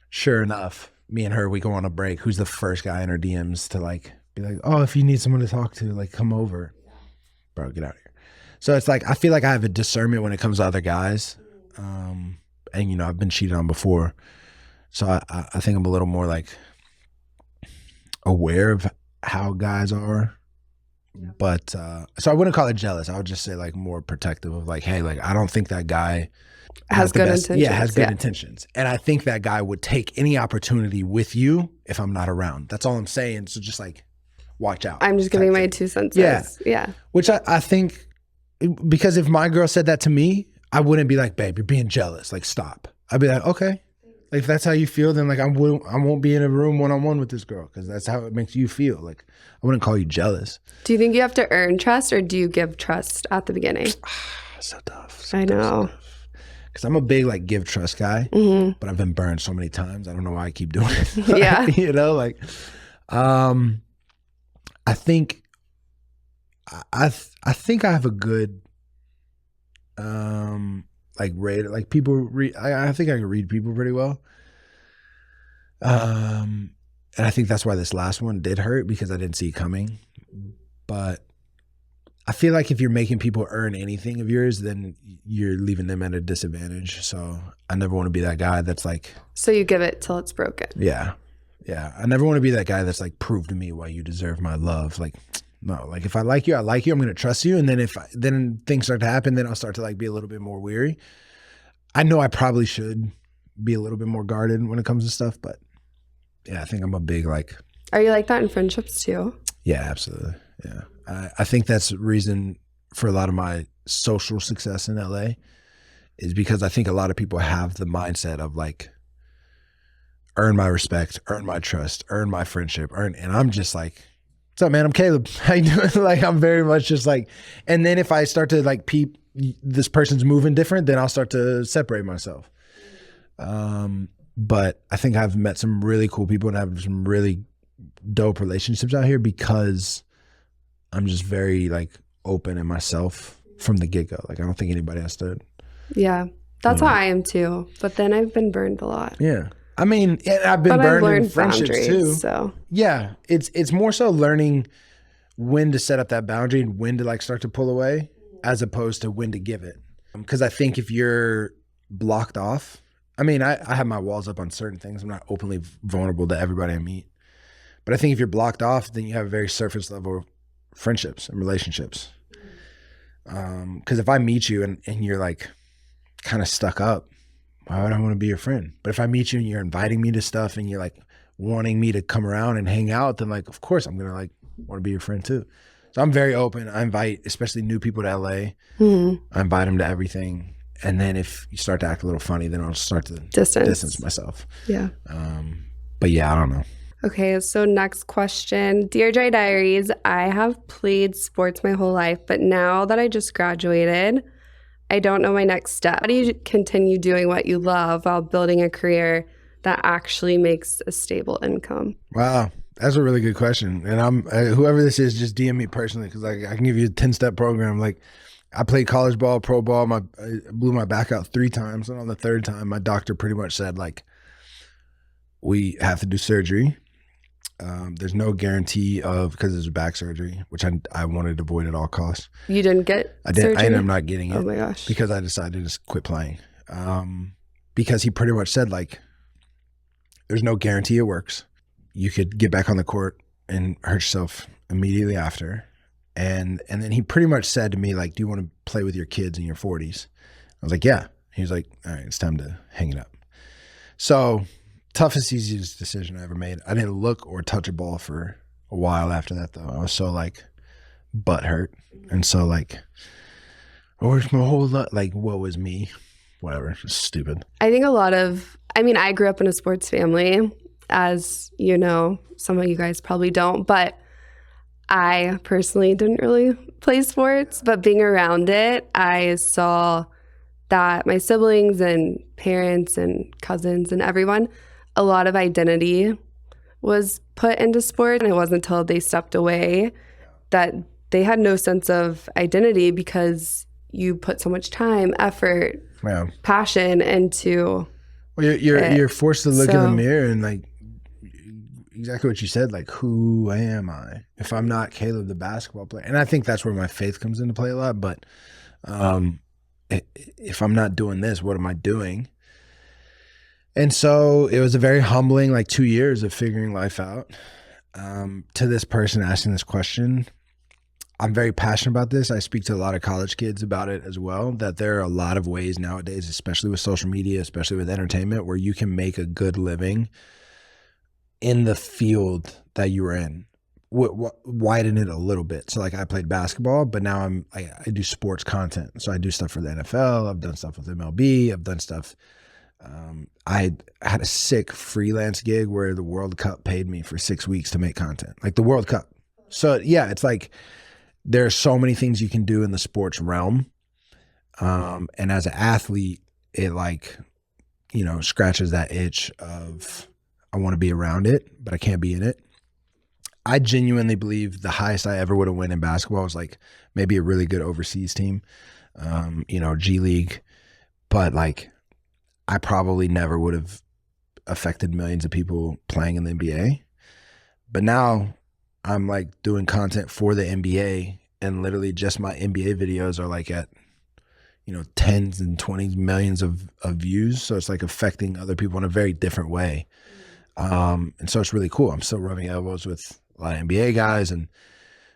sure enough, me and her, we go on a break. Who's the first guy in her DMs to like, be like, oh, if you need someone to talk to, like come over. Bro, get out of here. So it's like, I feel like I have a discernment when it comes to other guys. And you know, I've been cheated on before. So I think I'm a little more like aware of how guys are But so I wouldn't call it jealous. I would just say like more protective of like, hey, like I don't think that guy
Has
the
good
best,
intentions.
has good intentions. And I think that guy would take any opportunity with you if I'm not around. That's all I'm saying. So just like watch out.
I'm just
type
giving my
thing.
2 cents.
Yeah.
Yeah.
Which I think, because if my girl said that to me, I wouldn't be like, babe, you're being jealous. Like, stop. I'd be like, okay. Like, if that's how you feel, then like I won't be in a room one-on-one with this girl because that's how it makes you feel. Like, I wouldn't call you jealous.
Do you think you have to earn trust or do you give trust at the beginning?
So tough.
I know.
Because I'm a big like give trust guy, but I've been burned so many times. I don't know why I keep doing it.
Yeah.
You know, like, I think I think I have a good like rate. Like people read. I think I can read people pretty well. And I think that's why this last one did hurt because I didn't see it coming. But I feel like if you're making people earn anything of yours, then you're leaving them at a disadvantage. So I never want to be that guy that's like.
So you give it till it's broken.
Yeah. Yeah. I never want to be that guy that's like, prove to me why you deserve my love. Like, no, like if I like you, I like you. I'm going to trust you. And then then things start to happen, then I'll start to like be a little bit more weary. I know I probably should be a little bit more guarded when it comes to stuff, but yeah, I think I'm a big like.
Are you like that in friendships too?
Yeah, absolutely. Yeah. I think that's the reason for a lot of my social success in LA is because I think a lot of people have the mindset of like, earn my respect, earn my trust, earn my friendship, and I'm just like, what's up, man? I'm Caleb. How you doing? Like, I'm very much just like, and then if I start to like peep this person's moving different, then I'll start to separate myself. But I think I've met some really cool people and have some really dope relationships out here because I'm just very like open in myself from the get-go. Like, I don't think anybody has to.
Yeah, that's how I am too. But then I've been burned a lot.
Yeah. I mean, I've been burned in friendships too.
So
yeah, it's more so learning when to set up that boundary and when to like start to pull away as opposed to when to give it. Because I think if you're blocked off, I mean, I have my walls up on certain things. I'm not openly vulnerable to everybody I meet. But I think if you're blocked off, then you have very surface level friendships and relationships. Because if I meet you and you're like kind of stuck up, why would I want to be your friend? But if I meet you and you're inviting me to stuff and you're like wanting me to come around and hang out, then like, of course I'm going to like want to be your friend too. So I'm very open. I invite, especially new people to LA. I invite them to everything. And then if you start to act a little funny, then I'll start to distance myself.
Yeah.
But yeah, I don't know.
Okay, so next question. Dear Dry Diaries, I have played sports my whole life, but now that I just graduated, I don't know my next step. How do you continue doing what you love while building a career that actually makes a stable income?
Wow, that's a really good question. And whoever this is, just DM me personally because like I can give you a 10-step program. Like I played college ball, pro ball. I blew my back out 3 times, and on the 3rd time, my doctor pretty much said like, we have to do surgery. There's no guarantee of, because it's back surgery, which I wanted to avoid at all costs.
You didn't get surgery?
I ended up not getting it.
Oh my gosh.
Because I decided to just quit playing. Because he pretty much said like, there's no guarantee it works. You could get back on the court and hurt yourself immediately after. And then he pretty much said to me like, do you want to play with your kids in your 40s? I was like, yeah. He was like, all right, it's time to hang it up. So toughest, easiest decision I ever made. I didn't look or touch a ball for a while after that, though. I was so like butt hurt. And so like, where's my whole lot? Like, what was me? Whatever. Just stupid.
I think I grew up in a sports family, as you know, some of you guys probably don't, but I personally didn't really play sports, but being around it, I saw that my siblings and parents and cousins and everyone, a lot of identity was put into sport. And it wasn't until they stepped away that they had no sense of identity because you put so much time, effort, passion into
you're forced to look in the mirror and like exactly what you said, like, who am I if I'm not Caleb the basketball player? And I think that's where my faith comes into play a lot. But if I'm not doing this, what am I doing? And so it was a very humbling, like 2 years of figuring life out. To this person asking this question, I'm very passionate about this. I speak to a lot of college kids about it as well, that there are a lot of ways nowadays, especially with social media, especially with entertainment, where you can make a good living in the field that you were in. Widen it a little bit. So like I played basketball, but now I do sports content. So I do stuff for the NFL. I've done stuff with MLB. I've done stuff. I had a sick freelance gig where the World Cup paid me for 6 weeks to make content, like the World Cup. So yeah, it's like there are so many things you can do in the sports realm. And as an athlete, it like, scratches that itch of I want to be around it, but I can't be in it. I genuinely believe the highest I ever would have won in basketball was like maybe a really good overseas team, G League, but like I probably never would have affected millions of people playing in the NBA. But now I'm like doing content for the NBA, and literally just my NBA videos are like at, tens and 20 millions of views. So it's like affecting other people in a very different way. And so it's really cool. I'm still rubbing elbows with a lot of NBA guys and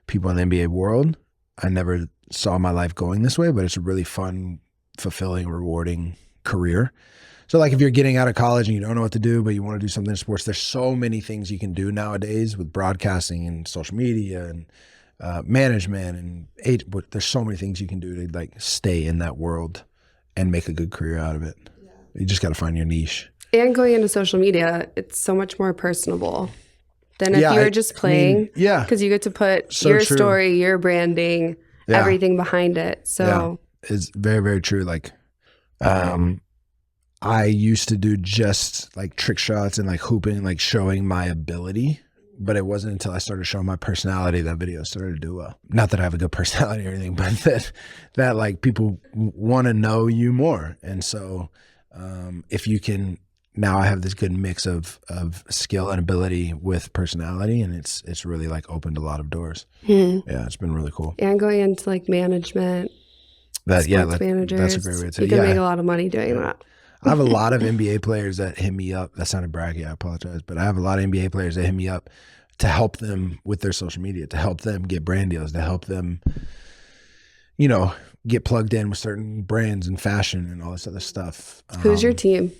people in the NBA world. I never saw my life going this way, but it's a really fun, fulfilling, rewarding career. So like if you're getting out of college and you don't know what to do, but you want to do something in sports, there's so many things you can do nowadays with broadcasting and social media and management and there's so many things you can do to like stay in that world and make a good career out of it. Yeah. You just got to find your niche.
And going into social media, it's so much more personable than if you were just playing.
Yeah.
Because you get to put
So
your
true.
story, your branding, everything behind it. So
it's very, very true. Like, I used to do just like trick shots and like hooping, like showing my ability. But it wasn't until I started showing my personality that videos started to do well. Not that I have a good personality or anything, but that like people want to know you more. And so if you can, now I have this good mix of skill and ability with personality, and it's really like opened a lot of doors. Yeah, it's been really cool.
And going into like management, sports managers,
that's a great way to say
you can make a lot of money doing that.
I have a lot of NBA players that hit me up. That sounded braggy, I apologize. But I have a lot of NBA players that hit me up to help them with their social media, to help them get brand deals, to help them, get plugged in with certain brands and fashion and all this other stuff.
Who's your team?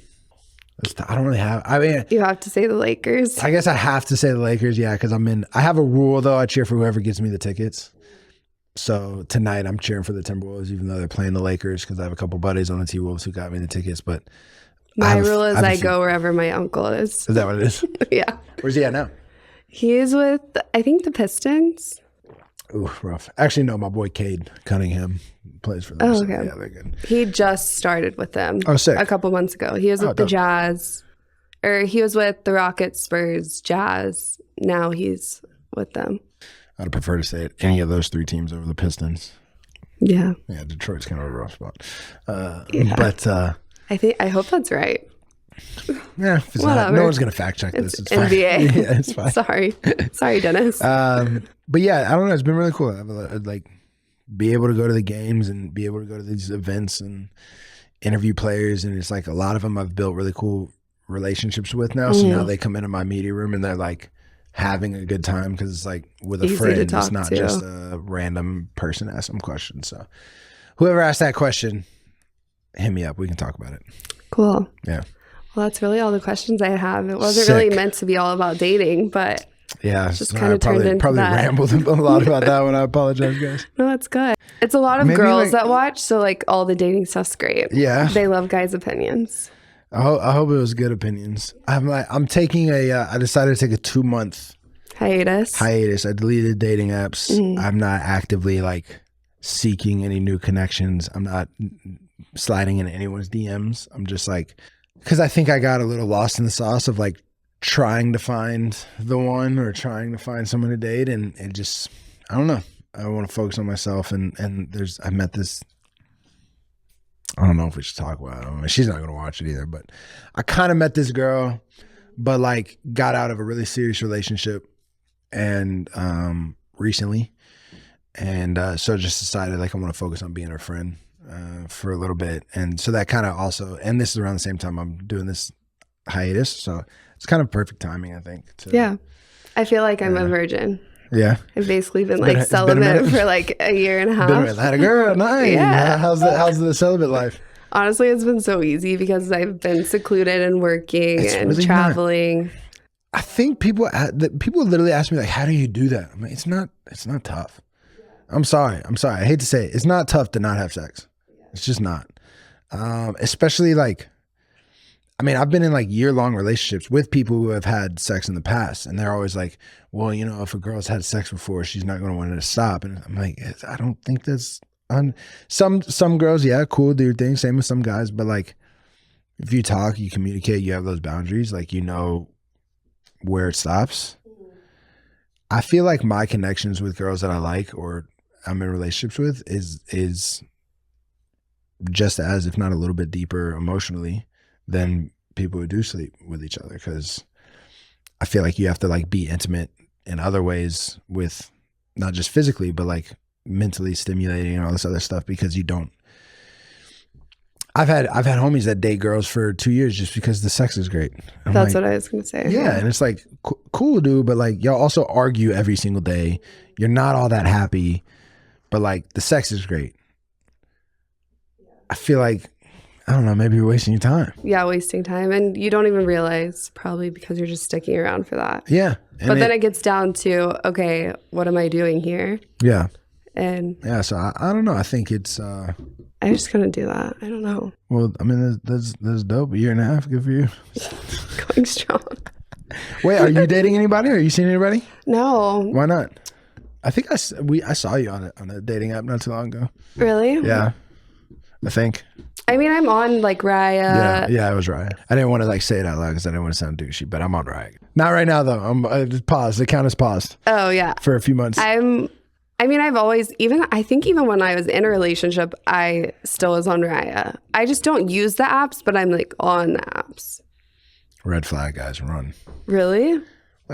I don't really have. I mean,
you have to say the Lakers.
I guess I have to say the Lakers, yeah, because I have a rule though. I cheer for whoever gives me the tickets. So tonight I'm cheering for the Timberwolves, even though they're playing the Lakers, because I have a couple buddies on the T-Wolves who got me the tickets. But
my rule is I go wherever my uncle is.
Is that what it is?
Yeah.
Where's he at now?
He is with, I think, the Pistons.
Ooh, rough. Actually, no, my boy Cade Cunningham plays for them.
Oh,
so
okay.
yeah, they're good.
He just started with them.
Oh, sick.
A couple months ago. He was with the
dope.
Jazz. Or he was with the Rockets, Spurs, Jazz. Now he's with them.
I'd prefer to say any of those three teams over the Pistons.
Yeah.
Yeah, Detroit's kind of a rough spot.
Yeah.
But
I hope that's right.
yeah, if it's not, no one's going to fact check this. It's fine.
NBA.
Yeah, it's fine.
Sorry, Dennis.
But yeah, I don't know. It's been really cool. I'd like be able to go to the games and be able to go to these events and interview players. And it's like a lot of them I've built really cool relationships with now. So now they come into my media room and they're like having a good time because it's like with a
Easy
friend.
to
It's not
talk to.
just a random person asking them questions. So whoever asked that question, hit me up. We can talk about it.
Cool.
Yeah.
Well, that's really all the questions I have. It wasn't
Sick.
really meant to be all about dating, but
Yeah,
just
sorry,
kind
I
of turned into
probably
that.
rambled a lot about that one. I apologize, guys.
No, it's good. It's a lot of
Maybe,
girls
like-
that watch, so like all the dating stuff's great.
Yeah.
They love guys' opinions.
I hope it was good opinions. I'm taking I decided to take a 2-month
Hiatus.
hiatus. I deleted dating apps. I'm not actively like seeking any new connections. I'm not sliding in anyone's DMs. I'm just like, because I think I got a little lost in the sauce of like trying to find the one or trying to find someone to date, and it just, I don't know. I want to focus on myself, and I met this. I don't know if we should talk about it. I mean, she's not going to watch it either, but I kind of met this girl, but like got out of a really serious relationship and recently. And so just decided like I want to focus on being her friend for a little bit. And so that kind of also, and this is around the same time I'm doing this hiatus. So it's kind of perfect timing, I think.
Yeah. I feel like I'm a virgin.
Yeah.
I've basically been
been-
like
it's been a
celibate
minute.
for like a year and a half.
Been with that girl. Nice.
Yeah.
How's the celibate life?
Honestly, it's been so easy because I've been secluded and working
It's
and
really
traveling.
I think people literally ask me like, how do you do that? I'm like, it's not tough. I'm sorry. I hate to say it. It's not tough to not have sex. It's just not. Especially like, I mean, I've been in like year-long relationships with people who have had sex in the past, and they're always like, well, you know, if a girl's had sex before, she's not going to want it to stop. And I'm like, I don't think that's some girls, yeah, cool, do your thing. Same with some guys, but like, if you talk, you communicate, you have those boundaries, like you know where it stops. I feel like my connections with girls that I like or I'm in relationships with is just as, if not a little bit deeper emotionally than people who do sleep with each other, because I feel like you have to like be intimate in other ways with not just physically but like mentally stimulating and all this other stuff, because you don't. I've had homies that date girls for 2 years just because the sex is great.
That's what I was gonna say.
Yeah, and it's like cool, dude, but like y'all also argue every single day. You're not all that happy, but like the sex is great. I feel like, I don't know, maybe you're wasting your time.
Yeah, wasting time. And you don't even realize, probably because you're just sticking around for that.
Yeah.
But then it gets down to, okay, what am I doing here?
Yeah.
And
Yeah, so I don't know. I think it's
I just couldn't do that. I don't know.
well, I mean that's dope. A year and a half, good for you.
Going strong.
Wait, are you dating anybody? Are you seeing anybody?
No.
Why not? I think I saw you on a dating app not too long ago.
Really?
Yeah. I think.
I mean, I'm on like Raya.
Yeah, it was Ryan. I didn't want to like say it out loud because I didn't want to sound douchey, but I'm on Ryan. Not right now though. I just paused. The count is paused
Oh, yeah.
for a few months.
I've always, I think even when I was in a relationship, I still was on Raya. I just don't use the apps, but I'm like on the apps.
Red flag, guys, run.
Really?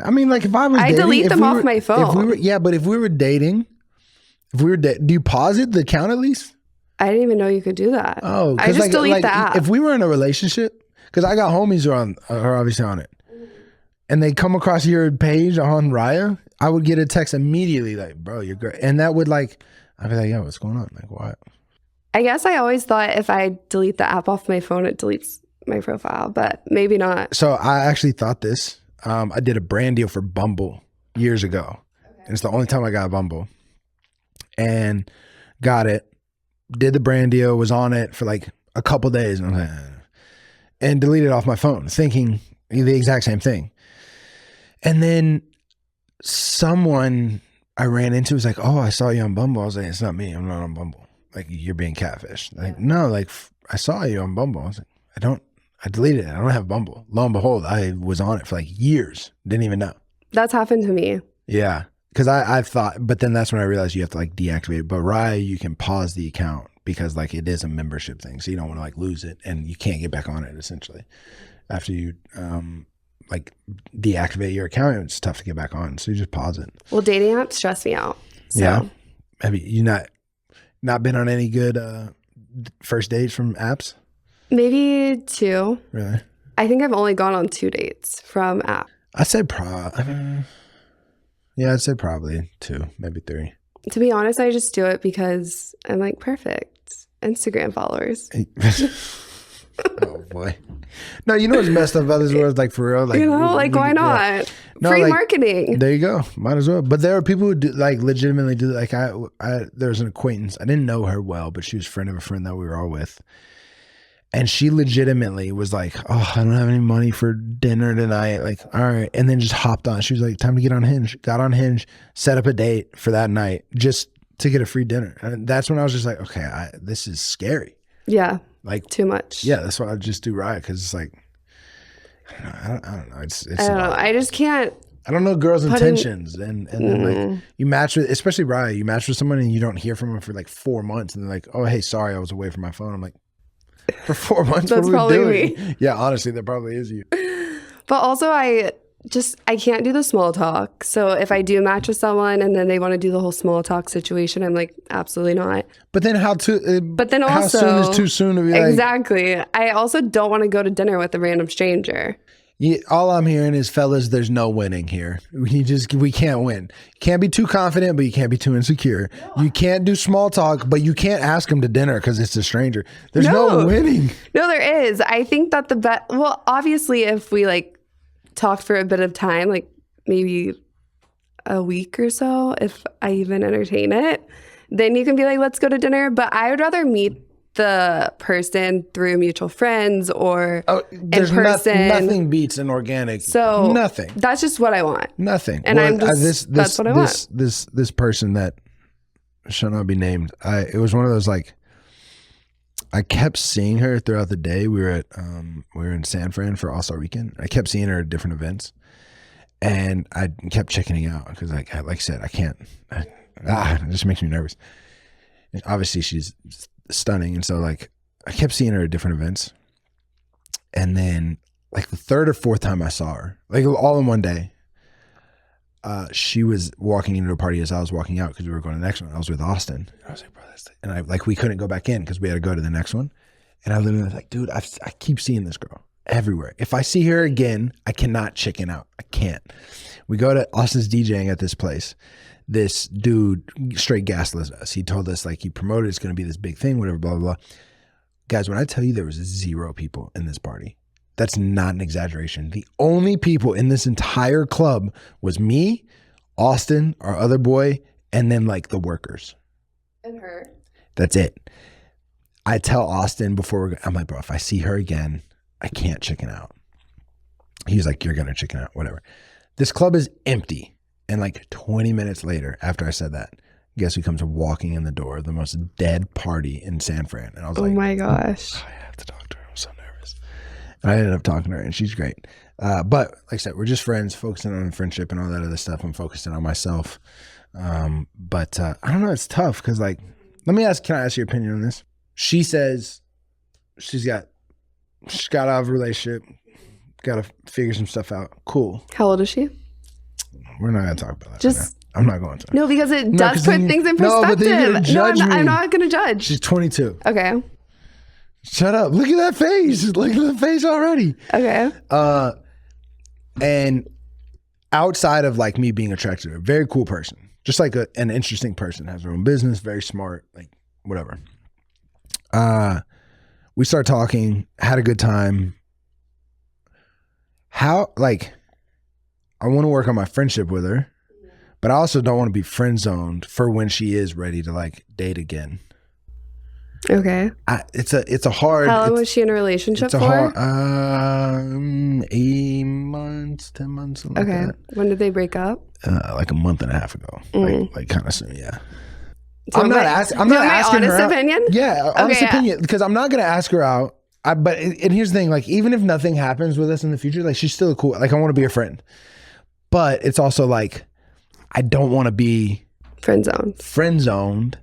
I mean, like if I was dating,
delete
if
them
we
off
were-
my phone.
If we were, yeah, but if we were dating, do you pause it, the count at least?
I didn't even know you could do that.
Oh,
I just delete the app.
If we were in a relationship, because I got homies who are obviously on it, and they come across your page on Raya, I would get a text immediately like, bro, you're great. And that would like, I'd be like, yo, what's going on? Like, what?
I guess I always thought if I delete the app off my phone, it deletes my profile, but maybe not.
So I actually thought this. I did a brand deal for Bumble years ago. And it's the only time I got Bumble. And got it. Did the brand deal, was on it for like a couple days. And I was like, and deleted it off my phone, thinking the exact same thing. And then someone I ran into was like, oh, I saw you on Bumble. I was like, it's not me. I'm not on Bumble. Like, you're being catfished. Like, no, like, I saw you on Bumble. I was like, I deleted it. I don't have Bumble. Lo and behold, I was on it for like years. Didn't even know.
That's happened to me.
Yeah. Because I thought, but then that's when I realized you have to like deactivate it. But Raya, you can pause the account because like it is a membership thing. So you don't want to like lose it and you can't get back on it essentially. After you like deactivate your account, it's tough to get back on. So you just pause it.
Well, dating apps stress me out. So.
Yeah. Have you not been on any good first dates from apps?
Maybe 2.
Really?
I think I've only gone on 2 dates from app.
I'd say I'd say probably 2, maybe 3.
To be honest, I just do it because I'm like, perfect. Instagram followers.
Oh boy. No, you know what's messed up about this world? Like for real, like
why not?
Yeah. No,
Free
like,
marketing.
There you go. Might as well. But there are people who do like legitimately do like there's an acquaintance. I didn't know her well, but she was a friend of a friend that we were all with. And she legitimately was like, oh, I don't have any money for dinner tonight. Like, all right. And then just hopped on. She was like, time to get on Hinge. Got on Hinge, set up a date for that night just to get a free dinner. And that's when I was just like, okay, this is scary.
Yeah.
Like
too much.
Yeah, that's why I just do Riot because it's like, I don't know. It's
I don't know. I just can't.
I don't know girls' intentions, and then like you match with, especially Riot, you match with someone and you don't hear from them for like 4 months, and they're like, oh hey, sorry, I was away from my phone. I'm like, for 4 months,
That's
what are we
probably
doing?
me.
Yeah, honestly, that probably is you.
But also, I can't do the small talk. So if I do match with someone and then they want to do the whole small talk situation, I'm like, absolutely not.
But then how soon is too soon to be like?
Exactly. I also don't want to go to dinner with a random stranger.
All I'm hearing is, fellas, there's no winning here. We can't win. You can't be too confident, but you can't be too insecure. You can't do small talk, but you can't ask him to dinner because it's a stranger. There's no winning.
No, there is. I think that well, obviously, if we like talked for a bit of time, like maybe a week or so, if I even entertain it, then you can be like, let's go to dinner. But I would rather meet the person through mutual friends or in person.
Nothing beats an organic.
So
nothing.
That's just what I want.
Nothing.
And that's what I want.
This person that shall not be named. It was one of those like, I kept seeing her throughout the day. We were in San Fran for All-Star Weekend. I kept seeing her at different events, and I kept checking out because like I said, I can't. It just makes me nervous. And obviously, she's stunning, and so like I kept seeing her at different events, and then like the third or fourth time I saw her, like all in one day, she was walking into a party as I was walking out because we were going to the next one. I was with Austin. I was like, bro, and I like we couldn't go back in because we had to go to the next one, and I literally was like, dude, I keep seeing this girl everywhere. If I see her again, I cannot chicken out. I can't. We go to Austin's DJing at this place. This dude straight gaslit us. He told us like he promoted it's going to be this big thing, whatever, blah, blah, blah. Guys, when I tell you there was 0 people in this party, that's not an exaggeration. The only people in this entire club was me, Austin, our other boy, and then like the workers.
And her.
That's it. I tell Austin before I'm like, bro, if I see her again, I can't chicken out. He's like, you're going to chicken out, whatever. This club is empty. And like 20 minutes later, after I said that, guess who comes walking in the door? The most dead party in San Fran. And I was like,
oh my gosh.
I have to talk to her. I'm so nervous. And I ended up talking to her, and she's great. But like I said, we're just friends, focusing on friendship and all that other stuff. I'm focusing on myself. But I don't know. It's tough because like, can I ask your opinion on this? She says she's got out of a relationship, got to figure some stuff out. Cool.
How old is she?
We're not going to talk about that.
Just
right now. I'm not going to.
No, because it does put things in perspective.
No, but then you're gonna judge me.
I'm not going to judge.
She's 22.
Okay.
Shut up. Look at that face. Look at the face already.
Okay.
And outside of like me being attracted to her, very cool person. Just like an interesting person. Has her own business, very smart, like whatever. We start talking, had a good time. I want to work on my friendship with her, but I also don't want to be friend zoned for when she is ready to like date again.
Okay.
It's a hard.
How long was she in a relationship for?
8 months, 10 months. Something
okay.
Like that.
When did they break up?
Like a month and a half ago. Like kind of soon. Yeah.
I'm not asking her honest opinion?
Yeah, honest opinion. Because I'm not gonna ask her out. But here's the thing. Like even if nothing happens with us in the future, like she's still cool. Like I want to be her friend. But it's also like, I don't want to be friend zoned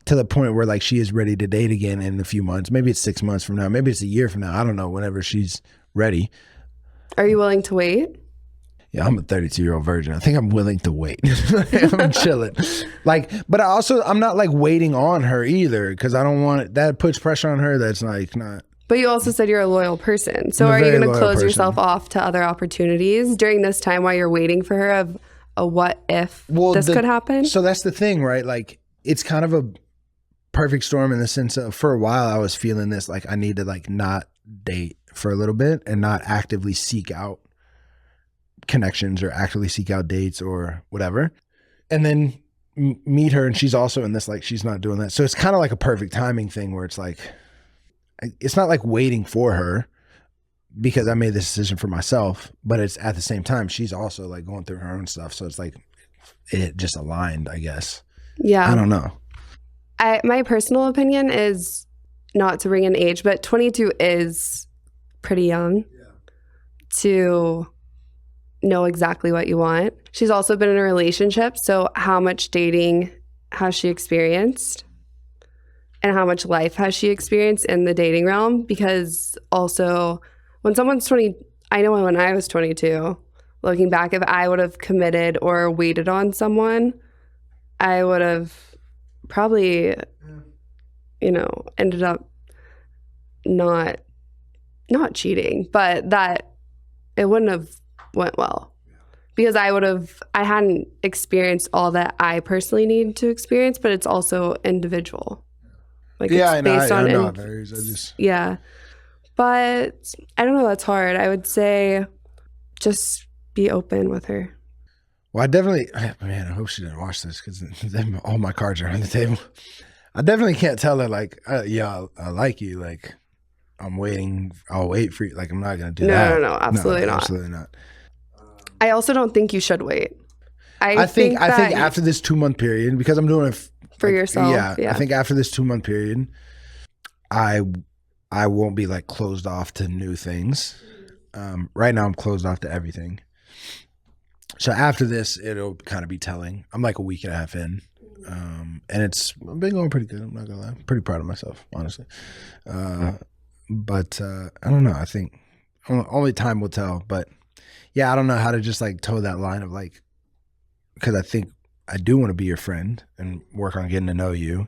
to the point where like she is ready to date again in a few months. Maybe it's 6 months from now. Maybe it's a year from now. I don't know. Whenever she's ready.
Are you willing to wait?
Yeah, I'm a 32-year-old virgin. I think I'm willing to wait. I'm chilling. Like, but I'm not like waiting on her either because I don't want it. That puts pressure on her. That's like not.
But you also said you're a loyal person. So are you going to close yourself off to other opportunities during this time while you're waiting for her of a what if this could happen?
So that's the thing, right? Like it's kind of a perfect storm in the sense of for a while I was feeling this like I need to like not date for a little bit and not actively seek out connections or actively seek out dates or whatever. And then meet her and she's also in this like she's not doing that. So it's kind of like a perfect timing thing where it's like it's not like waiting for her because I made this decision for myself, but it's at the same time, she's also like going through her own stuff. So it's like, it just aligned, I guess.
Yeah.
I don't know.
My personal opinion is not to bring in age, but 22 is pretty young to know exactly what you want. She's also been in a relationship. So how much dating has she experienced? And how much life has she experienced in the dating realm? Because also when someone's 20, I know when I was 22, looking back, if I would have committed or waited on someone, I would have probably, ended up not cheating, but that it wouldn't have went well because I hadn't experienced all that I personally need to experience, but it's also individual. Like
Yeah,
it's
I know.
based
I
on
know. I just
yeah. But I don't know, that's hard. I would say just be open with her.
Well, I hope she didn't watch this because all my cards are on the table. I definitely can't tell her like, yeah, I like you. Like, I'm waiting. I'll wait for you. Like, I'm not gonna do that.
No, absolutely not.
Absolutely not.
I also don't think you should wait.
I think after this 2-month period, because I'm doing it
for yourself.
Yeah, I think after this 2-month period, I won't be like closed off to new things. Right now, I'm closed off to everything. So after this, it'll kind of be telling. I'm like a week and a half in, and I've been going pretty good. I'm not gonna lie. I'm pretty proud of myself, honestly. But I don't know. I think only time will tell. But yeah, I don't know how to just like toe that line of like, because I think I do want to be your friend and work on getting to know you.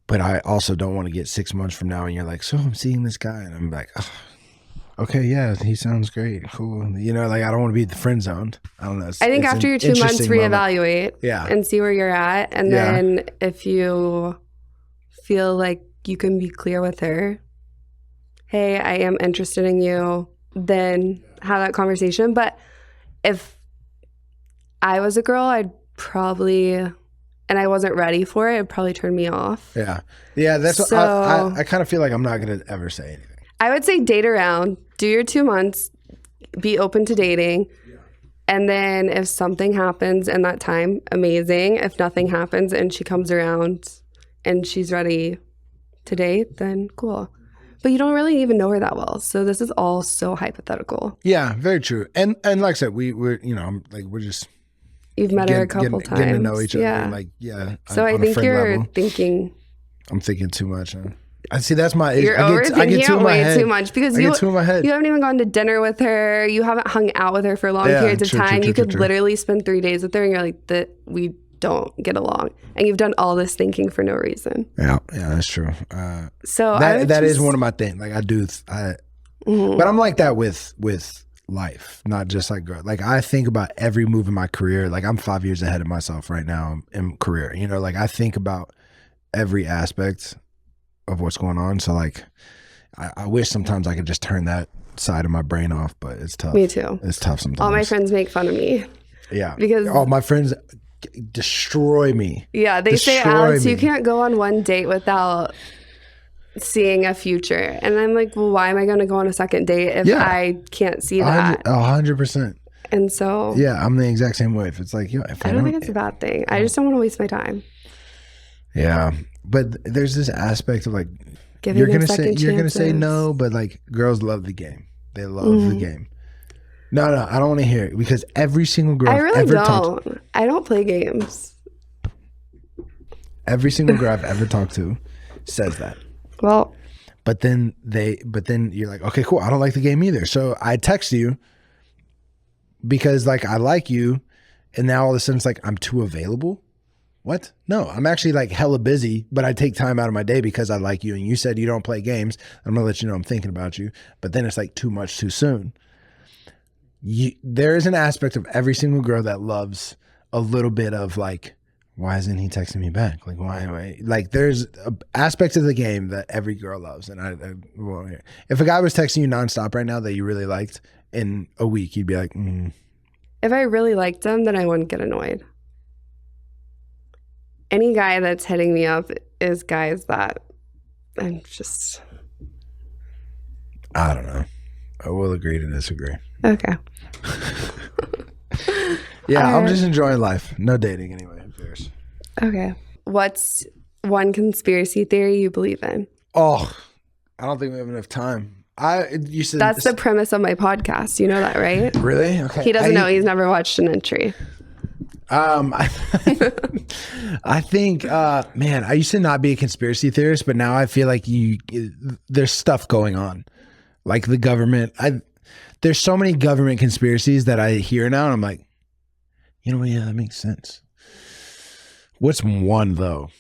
But I also don't want to get 6 months from now and you're like, so I'm seeing this guy, and I'm like, oh, okay, yeah, he sounds great, cool. You know, like I don't want to be the friend zoned. I don't know.
I think after your 2 months, reevaluate, and see where you're at, and then if you feel like you can be clear with her, hey, I am interested in you, then have that conversation. But if I was a girl, I'd probably, and I wasn't ready for it, it'd probably turn me off.
Yeah, that's what I kind of feel like I'm not gonna ever say anything.
I would say date around, do your 2 months, be open to dating. And then if something happens in that time, amazing. If nothing happens and she comes around and she's ready to date, then cool. But you don't really even know her that well. So this is all so hypothetical.
Yeah, very true. And like I said, we're we're just
you've met her a couple times.
Getting to know each other.
Yeah.
Like, yeah.
So I think you're thinking.
I'm thinking too much. Huh? I see. That's my issue.
You're overthinking way too much because you haven't even gone to dinner with her. You haven't hung out with her for long periods of time. You could literally spend 3 days with her, and you're like, we don't get along, and you've done all this thinking for no reason.
Yeah, that's true.
So
that is one of my things. Like I do, but I'm like that with life, not just like girl. Like I think about every move in my career. Like I'm 5 years ahead of myself right now in career. You know, like I think about every aspect of what's going on. So like I wish sometimes I could just turn that side of my brain off, but it's tough.
Me too.
It's tough sometimes.
All my friends make fun of me.
Yeah.
Because
all my friends destroy me.
Yeah, they say, Alex, you can't go on one date without seeing a future. And I'm like, well, why am I going to go on a second date if I can't see that?
100%.
And so
yeah, I'm the exact same way. If it's like, if
I don't think it's a bad thing. I just don't want to waste my time.
Yeah. But there's this aspect of like,
giving
you're gonna say no, but like girls love the game. They love the game. No, I don't want to hear it because every single girl
I really don't. I don't play games.
Every single girl I've ever talked to says that.
Well,
but then you're like, okay, cool. I don't like the game either. So I text you because like I like you, and now all of a sudden it's like I'm too available. What? No, I'm actually like hella busy, but I take time out of my day because I like you. And you said you don't play games. I'm going to let you know I'm thinking about you. But then it's like too much too soon. There is an aspect of every single girl that loves a little bit of like, why isn't he texting me back? Like, why? Like there's aspects of the game that every girl loves. And I won't hear. If a guy was texting you nonstop right now that you really liked in a week, you'd be like,
If I really liked him, then I wouldn't get annoyed. Any guy that's hitting me up is guys that I'm just...
I don't know. I will agree to disagree.
Okay.
Yeah, I'm just enjoying life. No dating anyway. Who cares?
Okay. What's one conspiracy theory you believe in?
Oh, I don't think we have enough time. You said
that's the premise of my podcast. You know that, right?
Really? Okay.
He doesn't know. He's never watched an entry.
I think, man, I used to not be a conspiracy theorist, but now I feel like there's stuff going on, like the government. There's so many government conspiracies that I hear now, and I'm like, you know what? Yeah, that makes sense. What's one though?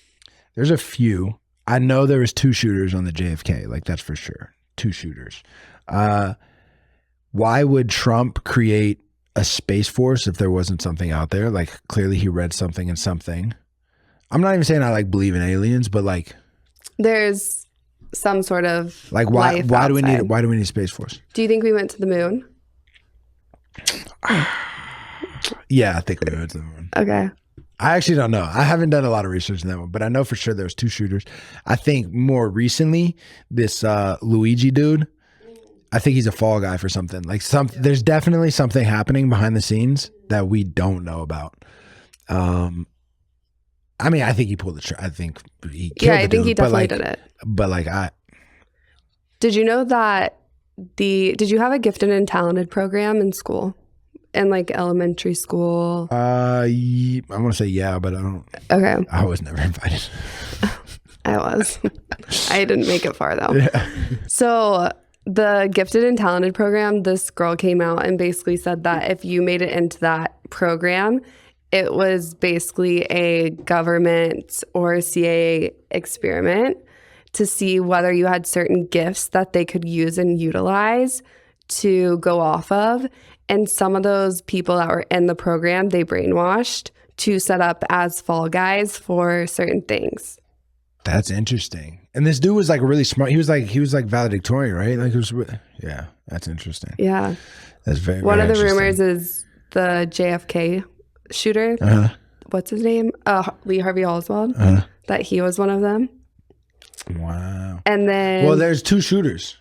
There's a few. I know there was 2 shooters on the JFK, like that's for sure. 2 shooters. why would Trump create a space force if there wasn't something out there? Like clearly he read something in something. I'm not even saying I like believe in aliens, but like
There's some sort of
why
life
do we
outside.
need a space force?
Do you think we went to the moon?
Yeah, I think we went to the moon.
Okay.
I actually don't know. I haven't done a lot of research in that one, but I know for sure there was 2 shooters. I think more recently, this Luigi dude, I think he's a fall guy for something. Like there's definitely something happening behind the scenes that we don't know about. I mean, I think he pulled the trigger. I think he killed
Yeah, I think he definitely did it.
But like
Did you know that did you have a gifted and talented program in school? In like elementary school?
I want to say yeah, but I don't.
Okay.
I was never invited.
I was. I didn't make it far though.
Yeah.
So the gifted and talented program, this girl came out and basically said that if you made it into that program, it was basically a government or CIA experiment to see whether you had certain gifts that they could use and utilize to go off of. And some of those people that were in the program, they brainwashed to set up as fall guys for certain things.
That's interesting. And this dude was like really smart. He was like valedictorian, right? Like it was. Yeah, that's interesting.
Yeah.
That's very.
One
very
of the
interesting.
rumors is the JFK shooter.
Uh-huh.
What's his name? Lee Harvey Oswald. That he was one of them.
Wow.
And then,
Well, there's 2 shooters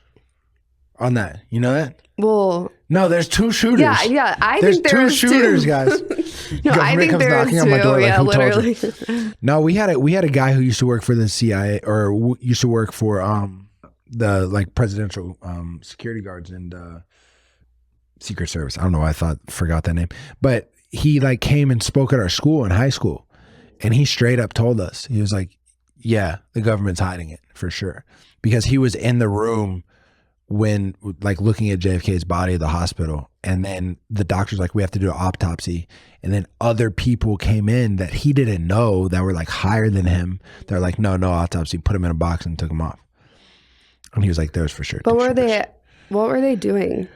on that. You know that?
well,
No, there's 2 shooters.
yeah. I
There's
think there
2
was
shooters,
two.
guys.
No, I
Government
think
comes
there was
knocking on my door
two.
like,
Yeah,
who told you?
literally.
No, we had a guy who used to work for the CIA or used to work for the like presidential security guards and Secret Service. I don't know why forgot that name, but he like came and spoke at our school in high school, and he straight up told us, he was like, "Yeah, the government's hiding it for sure," because he was in the room when like looking at JFK's body at the hospital, and then the doctor's like, we have to do an autopsy, and then other people came in that he didn't know that were like higher than him. They're like, no autopsy, put him in a box and took him off. And he was like, there's for sure.
But what were they doing?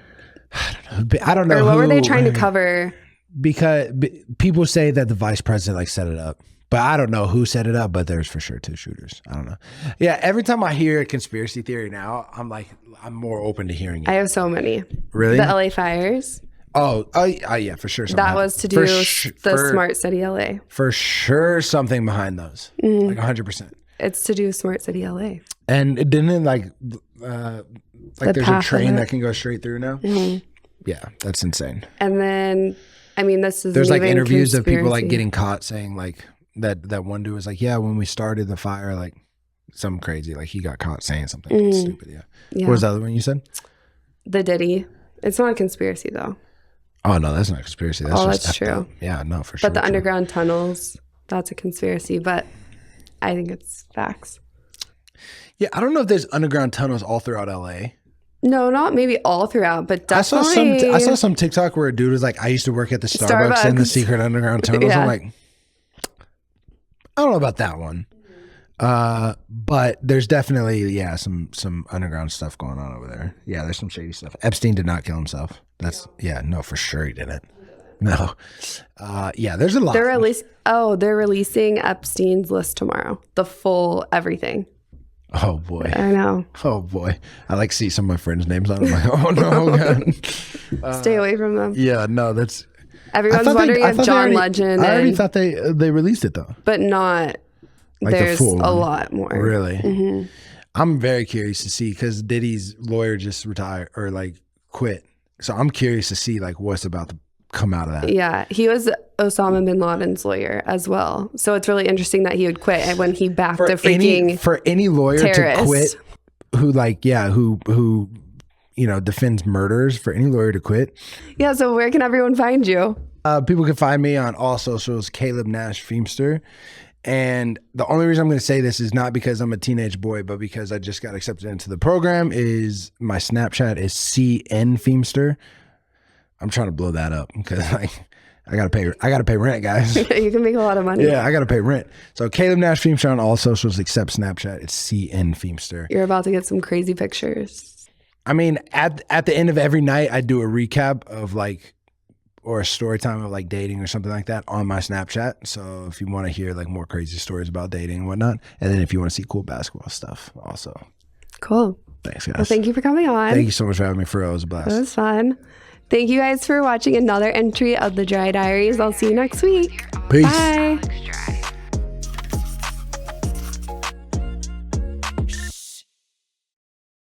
I don't know.
Or what were they trying to cover?
Because people say that the vice president like set it up. But I don't know who set it up, but there's for sure 2 shooters. I don't know. Yeah, every time I hear a conspiracy theory now, I'm more open to hearing it.
I have so many.
Really?
The LA fires.
Oh, yeah, for sure.
That was to do the Smart City LA.
For sure something behind those. Like 100%.
It's to do Smart City LA.
And it didn't like there's a
path
train
of it.
that can go straight through now? Yeah, that's insane.
And then, I mean, this is
There's like
even
interviews of people like
conspiracy.
getting caught saying like that one dude was like, yeah, when we started the fire, like something crazy, like he got caught saying something stupid.
Yeah.
What was the other one you said?
The Diddy. It's not a conspiracy though.
Oh no, that's not a conspiracy. That's just
that's
effed up.
true.
Yeah, no, for sure.
But the underground tunnels, that's a conspiracy. But I think it's facts.
Yeah, I don't know if there's underground tunnels all throughout LA.
No, not maybe all throughout, but definitely.
I saw some TikTok where a dude was like, I used to work at the Starbucks in the secret underground tunnels.
Yeah.
I'm like, I don't know about that one. But there's definitely, some underground stuff going on over there. Yeah, there's some shady stuff. Epstein did not kill himself. No, for sure he didn't. No. There's a lot.
They're releasing Epstein's list tomorrow. The full everything.
Oh boy.
I know.
Oh boy. I like see some of my friends' names on it. I'm like, oh no, God.
Stay away from them.
Yeah, no, that's.
Everyone's wondering if John Legend.
I already thought they released it though.
But not.
Like the
There's
full
a
one.
lot more.
Really? I'm very curious to see because Diddy's lawyer just retired or like quit. So I'm curious to see like what's about to come out of that.
Yeah, he was Osama bin Laden's lawyer as well. So it's really interesting that he would quit and when he backed a freaking
for any lawyer
terrorist.
to quit who defends murders, for any lawyer to quit.
Yeah, so where can everyone find you?
People can find me on all socials, Caleb Nash Feemster. And the only reason I'm going to say this is not because I'm a teenage boy, but because I just got accepted into the program. Is my Snapchat is CN Feemster. I'm trying to blow that up because like I gotta pay rent, guys.
You can make a lot of money.
Yeah, I gotta pay rent. So Caleb Nash Feemster on all socials except Snapchat. It's CN Feemster.
You're about to get some crazy pictures.
I mean, at the end of every night, I do a recap of like, or a story time of like dating or something like that on my Snapchat. So if you want to hear like more crazy stories about dating and whatnot, and then if you want to see cool basketball stuff also.
Cool.
Thanks, guys.
Well, thank you for coming on.
Thank you so much for having me. For real, it was a blast.
It was fun. Thank you guys for watching another entry of the Dry Diaries. I'll see you next week.
Peace.
Bye.
Alex Dry.